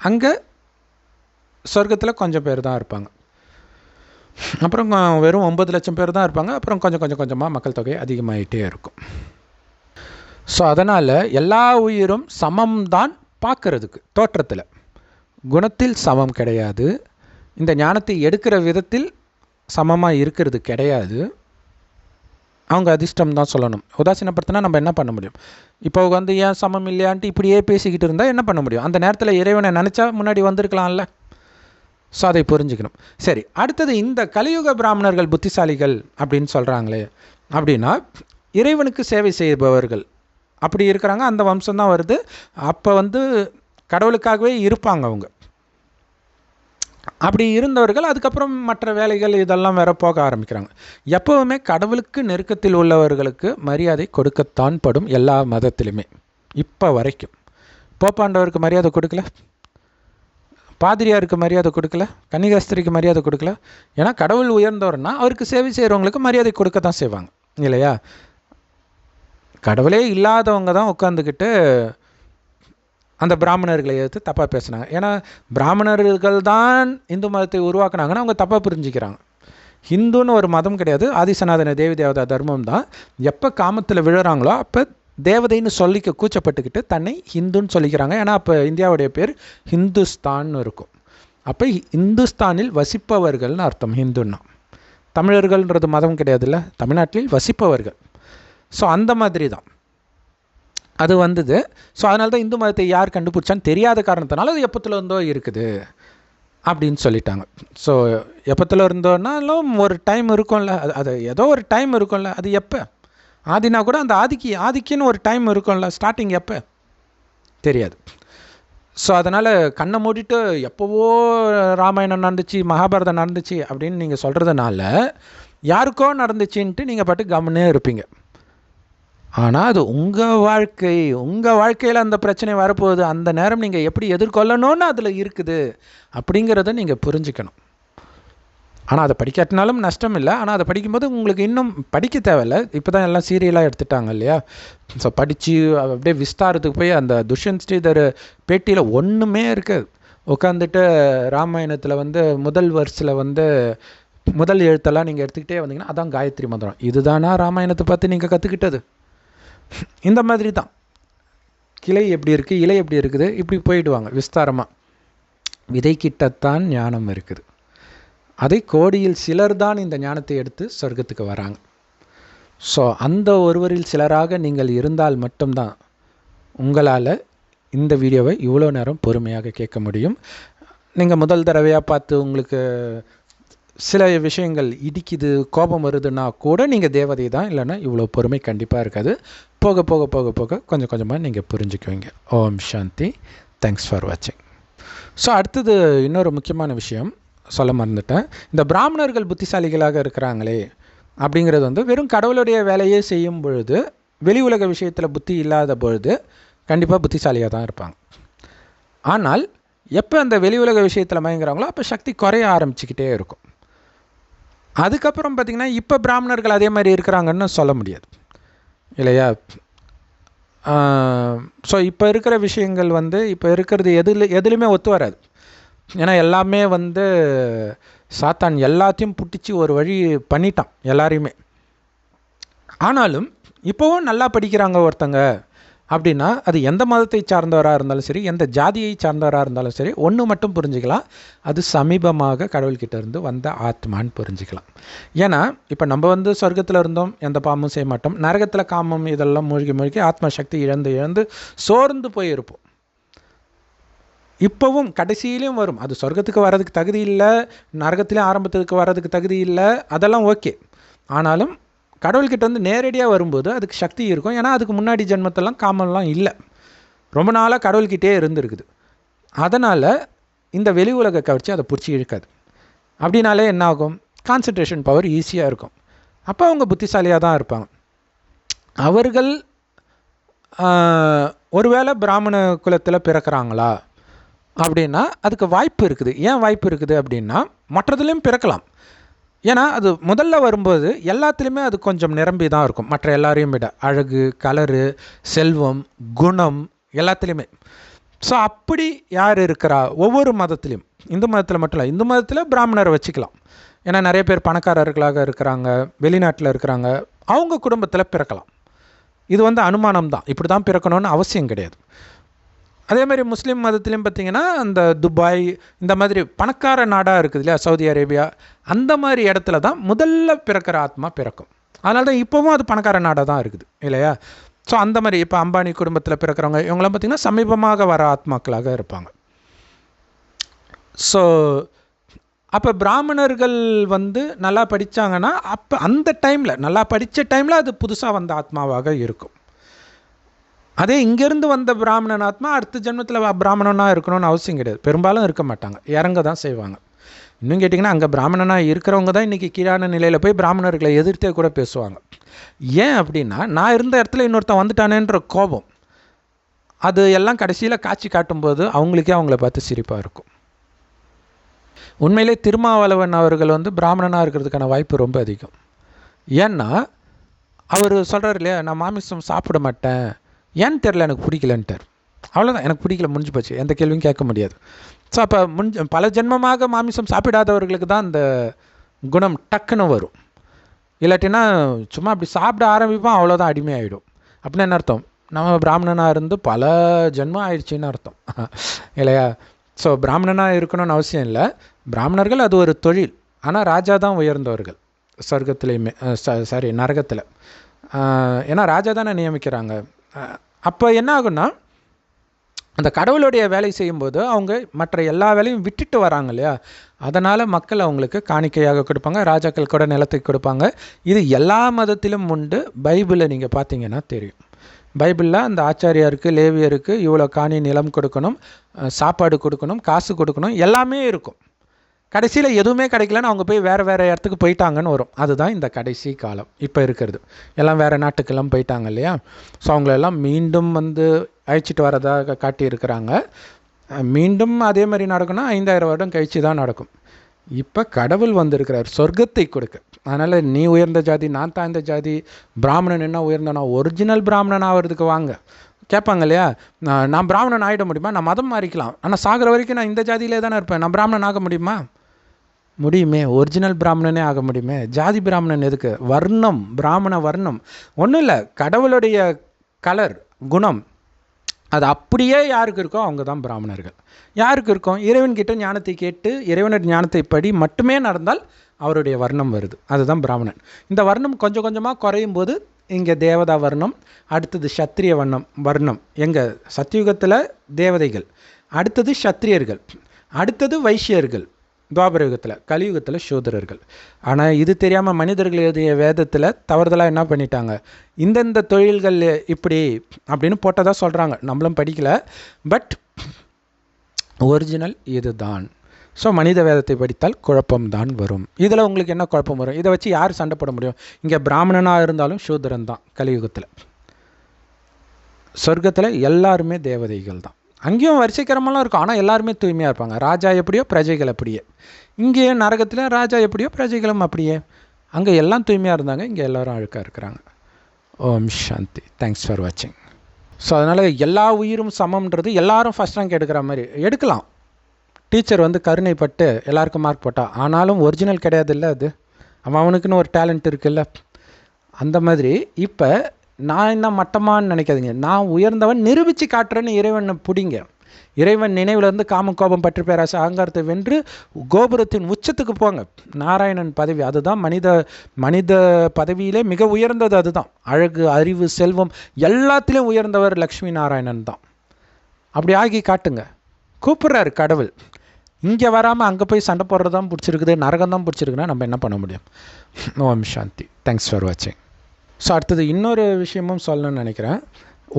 அங்கே சொர்க்கத்தில் கொஞ்சம் பேர் தான் இருப்பாங்க. அப்புறம் வெறும் 9 லட்சம் பேர் தான் இருப்பாங்க. அப்புறம் கொஞ்சமாக மக்கள் தொகை அதிகமாகிட்டே இருக்கும். ஸோ அதனால் எல்லா உயிரும் சமம்தான் பார்க்கறதுக்கு, தோற்றத்தில். குணத்தில் சமம் கிடையாது. இந்த ஞானத்தை எடுக்கிற விதத்தில் சமமாக இருக்கிறது கிடையாது. அவங்க அதிர்ஷ்டம் தான் சொல்லணும். உதாசீனப்படுத்தினா நம்ம என்ன பண்ண முடியும்? இப்போ ஏன் சமம் இல்லையான்ட்டு இப்படியே பேசிக்கிட்டு இருந்தால் என்ன பண்ண முடியும்? அந்த நேரத்தில் இறைவனை நினச்சா முன்னாடி வந்திருக்கலாம்ல. ஸோ அதை புரிஞ்சுக்கணும். சரி, அடுத்தது இந்த கலியுக பிராமணர்கள் புத்திசாலிகள் அப்படின்னு சொல்கிறாங்களே, அப்படின்னா இறைவனுக்கு சேவை செய்பவர்கள் அப்படி இருக்கிறாங்க, அந்த வம்சம் தான் வருது. அப்போ கடவுளுக்காகவே இருப்பாங்க அவங்க. அப்படி இருந்தவர்கள் அதுக்கப்புறம் மற்ற வேலைகள் இதெல்லாம் வேற போக ஆரம்பிக்கிறாங்க. எப்போவுமே கடவுளுக்கு நெருக்கத்தில் உள்ளவர்களுக்கு மரியாதை கொடுக்கத்தான் படும், எல்லா மதத்திலுமே இப்போ வரைக்கும். போப்பாண்டவருக்கு மரியாதை கொடுக்கல, பாதிரியாருக்கு மரியாதை கொடுக்கல, கன்னிகாஸ்திரிக்கு மரியாதை கொடுக்கல. ஏன்னா கடவுள் உயர்ந்தவர்னா அவருக்கு சேவை செய்கிறவங்களுக்கு மரியாதை கொடுக்க தான் செய்வாங்க இல்லையா? கடவுளே இல்லாதவங்க தான் உட்காந்துக்கிட்டு அந்த பிராமணர்களை எடுத்து தப்பாக பேசுனாங்க. ஏன்னா பிராமணர்கள் தான் இந்து மதத்தை உருவாக்குனாங்கன்னா அவங்க தப்பாக புரிஞ்சுக்கிறாங்க. ஹிந்துன்னு ஒரு மதம் கிடையாது, ஆதிசநாதன தேவி தேவதா தர்மம் தான். எப்போ காமத்தில் விழுறாங்களோ அப்போ தேவதைன்னு சொல்லிக்க கூச்சப்பட்டுக்கிட்டு தன்னை ஹிந்துன்னு சொல்லிக்கிறாங்க. ஏன்னா அப்போ இந்தியாவுடைய பேர் ஹிந்துஸ்தான்னு இருக்கும். அப்போ இந்துஸ்தானில் வசிப்பவர்கள்னு அர்த்தம் ஹிந்துன்னா. தமிழர்கள்ன்றது மதம் கிடையாதுல்ல, தமிழ்நாட்டில் வசிப்பவர்கள். ஸோ அந்த மாதிரி தான் அது வந்தது. ஸோ அதனால தான் இந்து மதத்தை யார் கண்டுபிடிச்சான்னு தெரியாத காரணத்தினால அது எப்பத்துல இருந்தோ இருக்குது அப்படின்னு சொல்லிட்டாங்க. ஸோ எப்பத்தில் இருந்தோன்னாலும் ஒரு டைம் இருக்கும்ல, அது ஏதோ ஒரு டைம் இருக்கும்ல. அது எப்போ ஆதினா கூட அந்த ஆதிக்குன்னு ஒரு டைம் இருக்கும்ல, ஸ்டார்டிங் எப்போ தெரியாது. ஸோ அதனால் கண்ணை மூடிட்டு எப்போவோ ராமாயணம் நடந்துச்சு, மகாபாரதம் நடந்துச்சு அப்படின்னு நீங்கள் சொல்கிறதுனால யாருக்கோ நடந்துச்சுன்ட்டு நீங்கள் பாட்டு கம்முன்னே இருப்பீங்க. ஆனால் அது உங்கள் வாழ்க்கையில் அந்த பிரச்சனை வரப்போகுது. அந்த நேரம் நீங்கள் எப்படி எதிர்கொள்ளணும்னு அதில் இருக்குது அப்படிங்கிறத நீங்கள் புரிஞ்சுக்கணும். ஆனால் அதை படிக்காட்டினாலும் நஷ்டம் இல்லை. ஆனால் அதை படிக்கும்போது உங்களுக்கு இன்னும் படிக்க தேவையில்லை. இப்போ தான் எல்லாம் சீரியலாக எடுத்துட்டாங்க இல்லையா? ஸோ படித்து அப்படியே விஸ்தாரத்துக்கு போய் அந்த துஷ்யந்த் ஸ்ரீதர் பேட்டியில் ஒன்றுமே இருக்காது. உட்காந்துட்டு ராமாயணத்தில் வந்து முதல் வருஷத்தில் வந்து முதல் எழுத்தெல்லாம் நீங்கள் எடுத்துக்கிட்டே வந்தீங்கன்னா அதான் காயத்ரி மந்திரம். இதுதானா ராமாயணத்தை பார்த்து நீங்கள் கற்றுக்கிட்டது? இந்த மாதிரி தான் கிளை எப்படி இருக்குது, இலை எப்படி இருக்குது, இப்படி போயிடுவாங்க விஸ்தாரமாக. விதைக்கிட்டத்தான் ஞானம் இருக்குது. அதை கோடியில் சிலர் தான் இந்த ஞானத்தை எடுத்து சொர்க்கத்துக்கு வராங்க. ஸோ அந்த ஒருவரில் சிலராக நீங்கள் இருந்தால் மட்டும்தான் உங்களால் இந்த வீடியோவை இவ்வளோ நேரம் பொறுமையாக கேட்க முடியும். நீங்கள் முதல் தடவையாக பார்த்து உங்களுக்கு சில விஷயங்கள் இடிக்குது, கோபம் வருதுன்னா கூட நீங்கள் தேவதை தான், இல்லைன்னா இவ்வளோ பொறுமை கண்டிப்பாக இருக்காது. போக போக போக போக கொஞ்சம் கொஞ்சமாக நீங்கள் புரிஞ்சுக்குவீங்க. ஓம் சாந்தி. தேங்க்ஸ் ஃபார் வாட்சிங். ஸோ அடுத்தது இன்னொரு முக்கியமான விஷயம் சொல்ல மறந்துட்டேன். இந்த பிராமணர்கள் புத்திசாலிகளாக இருக்கிறாங்களே அப்படிங்கிறது வந்து வெறும் கடவுளுடைய வேலையே செய்யும் பொழுது, வெளி உலக விஷயத்தில் புத்தி இல்லாத பொழுது கண்டிப்பாக புத்திசாலியாக தான் இருப்பாங்க. ஆனால் எப்போ அந்த வெளி உலக விஷயத்தில் மயங்குறாங்களோ அப்போ சக்தி குறைய ஆரம்பிச்சுக்கிட்டே இருக்கும். அதுக்கப்புறம் பார்த்திங்கன்னா இப்போ பிராமணர்கள் அதே மாதிரி இருக்கிறாங்கன்னு சொல்ல முடியாது இல்லையா? ஸோ இப்போ இருக்கிற விஷயங்கள் வந்து இப்போ இருக்கிறது எதுலையுமே ஒத்து வராது. ஏன்னா எல்லாமே வந்து சாத்தான் எல்லாத்தையும் புட்டிச்சு ஒரு வழி பண்ணிட்டான் எல்லாரையுமே. ஆனாலும் இப்போவும் நல்லா படிக்கிறாங்க ஒருத்தங்க அப்படின்னா அது எந்த மதத்தை சார்ந்தவராக இருந்தாலும் சரி, எந்த ஜாதியை சார்ந்தவராக இருந்தாலும் சரி, ஒன்று மட்டும் புரிஞ்சுக்கலாம், அது சமீபமாக கடவுள்கிட்ட இருந்து வந்த ஆத்மான்னு புரிஞ்சுக்கலாம். ஏன்னா இப்போ நம்ம வந்து சொர்க்கத்தில் இருந்தோம், எந்த பாவமும் செய்ய மாட்டோம். நரகத்தில் காமம் இதெல்லாம் மூழ்கி ஆத்மா சக்தி இழந்து சோர்ந்து போயிருப்போம். இப்போவும் கடைசியிலையும் வரும். அது சொர்க்கத்துக்கு வர்றதுக்கு தகுதி இல்லை, நரகத்திலையும் ஆரம்பத்துக்கு வர்றதுக்கு தகுதி இல்லை, அதெல்லாம் ஓகே. ஆனாலும் கடவுள்கிட்ட வந்து நேரடியாக வரும்போது அதுக்கு சக்தி இருக்கும். ஏன்னா அதுக்கு முன்னாடி ஜென்மத்தெல்லாம் காமெல்லாம் இல்லை, ரொம்ப நாளாக கடவுள்கிட்டே இருந்துருக்குது. அதனால் இந்த வெளி உலக கவர்ச்சி அதை பிடிச்சி இழுக்காது. அப்படின்னாலே என்ன ஆகும்? கான்சன்ட்ரேஷன் பவர் ஈஸியாக இருக்கும். அப்போ அவங்க புத்திசாலியாக தான் இருப்பாங்க. அவர்கள் ஒருவேளை பிராமண குலத்தில் பிறக்கிறாங்களா அப்படின்னா அதுக்கு வாய்ப்பு இருக்குது. ஏன் வாய்ப்பு இருக்குது அப்படின்னா மற்றதுலேயும் பிறக்கலாம். ஏன்னா அது முதல்ல வரும்போது எல்லாத்துலேயுமே அது கொஞ்சம் நிரம்பி தான் இருக்கும், மற்ற எல்லாரையும் விட. அழகு, கலரு, செல்வம், குணம் எல்லாத்துலேயுமே. ஸோ அப்படி யார் இருக்கிறா ஒவ்வொரு மதத்துலேயும், இந்து மதத்தில் மட்டும் இல்லை, இந்து மதத்தில் பிராமணரை வச்சுக்கலாம். ஏன்னா நிறைய பேர் பணக்காரர்களாக இருக்கிறாங்க, வெளிநாட்டில் இருக்கிறாங்க, அவங்க குடும்பத்தில் பிறக்கலாம். இது வந்து அனுமானம் தான், இப்படி தான் பிறக்கணும்னு அவசியம் கிடையாது. அதே மாதிரி முஸ்லீம் மதத்துலேயும் பார்த்திங்கன்னா அந்த துபாய் இந்த மாதிரி பணக்கார நாடாக இருக்குது இல்லையா, சவுதி அரேபியா, அந்த மாதிரி இடத்துல தான் முதல்ல பிறக்கிற ஆத்மா பிறக்கும். அதனால தான் இப்போவும் அது பணக்கார நாடாக தான் இருக்குது இல்லையா? ஸோ அந்த மாதிரி இப்போ அம்பானி குடும்பத்தில் பிறக்கிறவங்க இவங்களாம் பார்த்திங்கன்னா சமீபமாக வர ஆத்மாக்களாக இருப்பாங்க. ஸோ அப்போ பிராமணர்கள் வந்து நல்லா படித்தாங்கன்னா அப்போ அந்த டைமில், நல்லா படித்த டைமில் அது புதுசாக வந்த ஆத்மாவாக இருக்கும். அதே இங்கேருந்து வந்த பிராமணன் ஆத்மா அடுத்த ஜென்மத்தில் பிராமணனாக இருக்கணும்னு அவசியம் கிடையாது. பெரும்பாலும் இருக்க மாட்டாங்க, இறங்க தான் செய்வாங்க. இன்னும் கேட்டிங்கன்னா அங்கே பிராமணனாக இருக்கிறவங்க தான் இன்றைக்கி கீழான நிலையில் போய் பிராமணர்களை எதிர்த்தே கூட பேசுவாங்க. ஏன் அப்படின்னா நான் இருந்த இடத்துல இன்னொருத்தன் வந்துட்டானேன்ற கோபம், அது எல்லாம் கடைசியில் காட்சி காட்டும்போது அவங்களுக்கே அவங்கள பார்த்து சிரிப்பாக இருக்கும். உண்மையிலே திருமாவளவன் அவர்கள் வந்து பிராமணனாக இருக்கிறதுக்கான வாய்ப்பு ரொம்ப அதிகம். ஏன்னா அவர் சொல்கிறார் இல்லையா, நான் மாமிசம் சாப்பிட மாட்டேன், ஏன்னு தெரில, எனக்கு பிடிக்கலன்ட்டார். அவ்வளோதான், எனக்கு பிடிக்கல, முடிஞ்சு போச்சு, எந்த கேள்வியும் கேட்க முடியாது. ஸோ அப்போ பல ஜென்மமாக மாமிசம் சாப்பிடாதவர்களுக்கு தான் அந்த குணம் டக்குன்னு வரும். இல்லாட்டினா சும்மா அப்படி சாப்பிட ஆரம்பிப்போம், அவ்வளோதான், அடிமையாகிடும். அப்படின்னு என்ன அர்த்தம்? நம்ம பிராமணனாக இருந்து பல ஜென்மம் ஆயிடுச்சின்னு அர்த்தம் இல்லையா? ஸோ பிராமணனாக இருக்கணும்னு அவசியம் இல்லை. பிராமணர்கள் அது ஒரு தொழில். ஆனால் ராஜா தான் உயர்ந்தவர்கள் சொர்க்கத்துலேயுமே, சாரி நரகத்தில். ஏன்னா ராஜா தானே நியமிக்கிறாங்க. அப்போ என்ன ஆகுன்னா அந்த கடவுளுடைய வேலை செய்யும்போது அவங்க மற்ற எல்லா வேலையும் விட்டுட்டு வராங்க இல்லையா? அதனால் மக்கள் அவங்களுக்கு காணிக்கையாக கொடுப்பாங்க, ராஜாக்கள் கூட நிலத்துக்கு கொடுப்பாங்க. இது எல்லா மதத்திலும் உண்டு. பைபிளை நீங்கள் பார்த்தீங்கன்னா தெரியும். பைபிளில் அந்த ஆச்சாரியாருக்கு, லேவியருக்கு இவ்வளோ காணி நிலம் கொடுக்கணும், சாப்பாடு கொடுக்கணும், காசு கொடுக்கணும், எல்லாமே இருக்கும். கடைசியில் எதுவுமே கிடைக்கலன்னு அவங்க போய் வேறு வேறு இடத்துக்கு போயிட்டாங்கன்னு வரும். அதுதான் இந்த கடைசி காலம் இப்போ இருக்கிறது. எல்லாம் வேறு நாட்டுக்கெல்லாம் போயிட்டாங்க இல்லையா? ஸோ அவங்களெல்லாம் மீண்டும் வந்து அழைச்சிட்டு வரதாக காட்டியிருக்கிறாங்க. மீண்டும் அதே மாதிரி நடக்கும்னா 5000 வருடம் கழிச்சு தான் நடக்கும். இப்போ கடவுள் வந்திருக்கிறார் சொர்க்கத்தை கொடுக்க. அதனால் நீ உயர்ந்த ஜாதி, நான் தாழ்ந்த ஜாதி, பிராமணன் என்ன உயர்ந்தனா, ஒரிஜினல் பிராமணன் ஆகிறதுக்கு வாங்க கேட்பாங்க இல்லையா? நான் பிராமணன் ஆகிட முடியுமா? நான் மதம் மாறிக்கலாம், ஆனால் சாகிற வரைக்கும் நான் இந்த ஜாதியிலே தானே இருப்பேன். நான் பிராமணன் ஆக முடியுமா? முடியுமே. ஒரிஜினல் பிராமணனே ஆக முடியுமே. ஜாதி பிராமணன் எதுக்கு? வர்ணம், பிராமண வர்ணம் ஒன்றும் இல்லை, கடவுளுடைய கலர், குணம் அது அப்படியே யாருக்கு இருக்கோ அவங்க தான் பிராமணர்கள். யாருக்கு இருக்கும்? இறைவன்கிட்ட ஞானத்தை கேட்டு இறைவனுடைய ஞானத்தை படி மட்டுமே நடந்தால் அவருடைய வர்ணம் வருது, அதுதான் பிராமணன். இந்த வர்ணம் கொஞ்சம் கொஞ்சமாக குறையும் போது இங்கே தேவதா வர்ணம், அடுத்தது சத்திரிய வர்ணம். எங்கள் சத்தியுகத்தில் தேவதைகள், அடுத்தது சத்திரியர்கள், அடுத்தது வைசியர்கள், துவாபர யுகத்தில், கலியுகத்தில் சூதரர்கள். ஆனால் இது தெரியாமல் மனிதர்கள் எழுதிய வேதத்தில் தவறுதலாக என்ன பண்ணிட்டாங்க, இந்தந்த தொழில்கள் இப்படி அப்படின்னு போட்டதாக சொல்கிறாங்க. நம்மளும் படிக்கலை, பட் ஒரிஜினல் இது தான். ஸோ மனித வேதத்தை படித்தால் குழப்பம்தான் வரும். இதில் உங்களுக்கு என்ன குழப்பம் வரும்? இதை வச்சு யார் சண்டை போட முடியும்? இங்கே பிராமணனாக இருந்தாலும் சூதரன் தான். கலியுகத்தில் சொர்க்கத்தில் எல்லாருமே தேவதைகள் தான். அங்கேயும் வரிசைக்கிரமெல்லாம் இருக்கும், ஆனால் எல்லாருமே தூய்மையாக இருப்பாங்க. ராஜா எப்படியோ பிரஜைகள் அப்படியே. இங்கேயே நரகத்தில் ராஜா எப்படியோ பிரஜைகளும் அப்படியே. அங்கே எல்லாம் தூய்மையாக இருந்தாங்க, இங்கே எல்லோரும் அழுக்காக இருக்கிறாங்க. ஓம் சாந்தி. தேங்க்ஸ் ஃபார் வாட்சிங். ஸோ அதனால் எல்லா உயிரும் சமம்ன்றது எல்லாரும் ஃபஸ்ட் ரேங்க் எடுக்கிற மாதிரி எடுக்கலாம். டீச்சர் வந்து கருணைப்பட்டு எல்லாருக்கும் மார்க் போட்டால், ஆனாலும் ஒரிஜினல் கிடையாது இல்லை அது. அவனுக்குன்னு ஒரு டேலண்ட் இருக்குல்ல. அந்த மாதிரி இப்போ நான் என்ன மட்டமானு நினைக்காதீங்க, நான் உயர்ந்தவன் நிரூபித்து காட்டுறேன்னு இறைவனை பிடிங்க. இறைவன் நினைவுலேருந்து காம கோபம் பற்றி பேராசை அகங்காரத்தை வென்று கோபுரத்தின் உச்சத்துக்கு போங்க. நாராயணன் பதவி அதுதான். மனித பதவியிலே மிக உயர்ந்தது அதுதான். அழகு, அறிவு, செல்வம் எல்லாத்திலையும் உயர்ந்தவர் லக்ஷ்மி நாராயணன் தான். அப்படி ஆகி காட்டுங்க. கூப்பிட்றாரு கடவுள். இங்கே வராமல் அங்கே போய் சண்டை போடுறது தான் பிடிச்சிருக்குது, நரகம் தான் பிடிச்சிருக்குன்னா நம்ம என்ன பண்ண முடியும்? ஓம் சாந்தி. தேங்க்ஸ் ஃபார் வாட்சிங். ஸோ அடுத்தது இன்னொரு விஷயமும் சொல்லணும்னு நினைக்கிறேன்.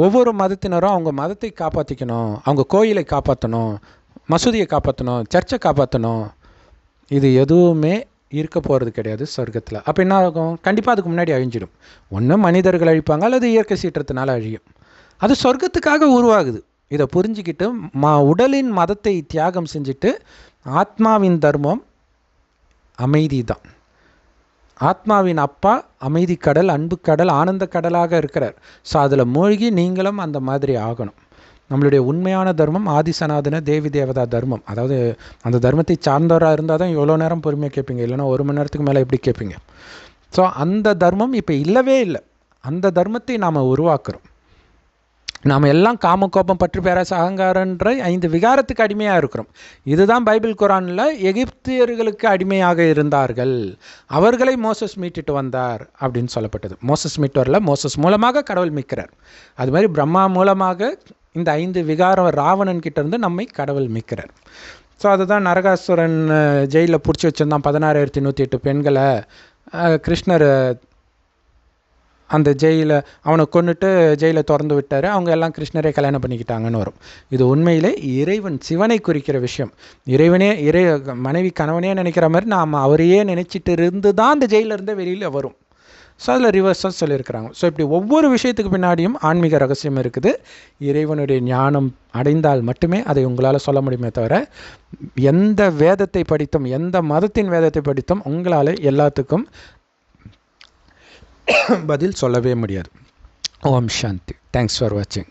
ஒவ்வொரு மதத்தினரும் அவங்க மதத்தை காப்பாற்றிக்கணும், அவங்க கோயிலை காப்பாற்றணும், மசூதியை காப்பாற்றணும், சர்ச்சை காப்பாற்றணும். இது எதுவுமே இருக்க போகிறது கிடையாது சொர்க்கத்தில். அப்போ என்ன ஆகும்? கண்டிப்பாக அதுக்கு முன்னாடி அழிஞ்சிடும். ஒன்று மனிதர்கள் அழிப்பாங்க, அல்லது இயற்கை சீற்றத்தினால அழியும். அது சொர்க்கத்துக்காக உருவாகுது. இதை புரிஞ்சிக்கிட்டு உடலின் மதத்தை தியாகம் செஞ்சுட்டு ஆத்மாவின் தர்மம் அமைதி தான். ஆத்மாவின் அப்பா அமைதி கடல், அன்பு கடல், ஆனந்த கடலாக இருக்கிறார். ஸோ அதில் மூழ்கி நீங்களும் அந்த மாதிரி ஆகணும். நம்மளுடைய உண்மையான தர்மம் ஆதிசநாதன தேவி தேவதா தர்மம். அதாவது அந்த தர்மத்தை சார்ந்தவராக இருந்தால் தான் எவ்வளோ நேரம் பொறுமையாக கேட்பீங்க, இல்லைனா 1 மணி நேரத்துக்கு மேலே எப்படி கேட்பீங்க? ஸோ அந்த தர்மம் இப்போ இல்லவே இல்லை. அந்த தர்மத்தை நாம் உருவாக்குறோம். நாம் எல்லாம் காம கோபம் பற்று பேராசை அகங்காரன்ற 5 விகாரத்துக்கு அடிமையாக இருக்கிறோம். இதுதான் பைபிள் குரானில் எகிப்தியர்களுக்கு அடிமையாக இருந்தார்கள், அவர்களை மோசஸ் மீட்டுட்டு வந்தார் அப்படின்னு சொல்லப்பட்டது. மோசஸ் மீட்டு வரல, மோசஸ் மூலமாக கடவுள் மீட்கிறார். அது மாதிரி பிரம்மா மூலமாக இந்த 5 விகாரம் ராவணன் கிட்ட இருந்து நம்மை கடவுள் மீட்கிறார். ஸோ அதுதான் நரகாசுரன் ஜெயிலில் பிடிச்சி வச்சுருந்தான் 16,108 பெண்களை. கிருஷ்ணர் அந்த ஜெயிலை அவனை கொண்டுட்டு ஜெயிலை திறந்து விட்டார். அவங்க எல்லாம் கிருஷ்ணரே கல்யாணம் பண்ணிக்கிட்டாங்கன்னு வரும். இது உண்மையிலே இறைவன் சிவனை குறிக்கிற விஷயம். இறைவனே மனைவி கணவனே நினைக்கிற மாதிரி நாம் அவரையே நினச்சிட்டு இருந்து தான் அந்த ஜெயிலிருந்தே வெளியில் வரும். ஸோ அதில் ரிவர்ஸாக சொல்லியிருக்கிறாங்க. ஸோ இப்படி ஒவ்வொரு விஷயத்துக்கு பின்னாடியும் ஆன்மீக ரகசியம் இருக்குது. இறைவனுடைய ஞானம் அடைந்தால் மட்டுமே அதை உங்களால் சொல்ல முடியுமே தவிர எந்த வேதத்தை படித்தும் எந்த மதத்தின் வேதத்தை படித்தும் உங்களால் எல்லாத்துக்கும் பதில் சொல்லவே முடியாது. ஓம் சாந்தி. தேங்க்ஸ் ஃபார் வாட்சிங்.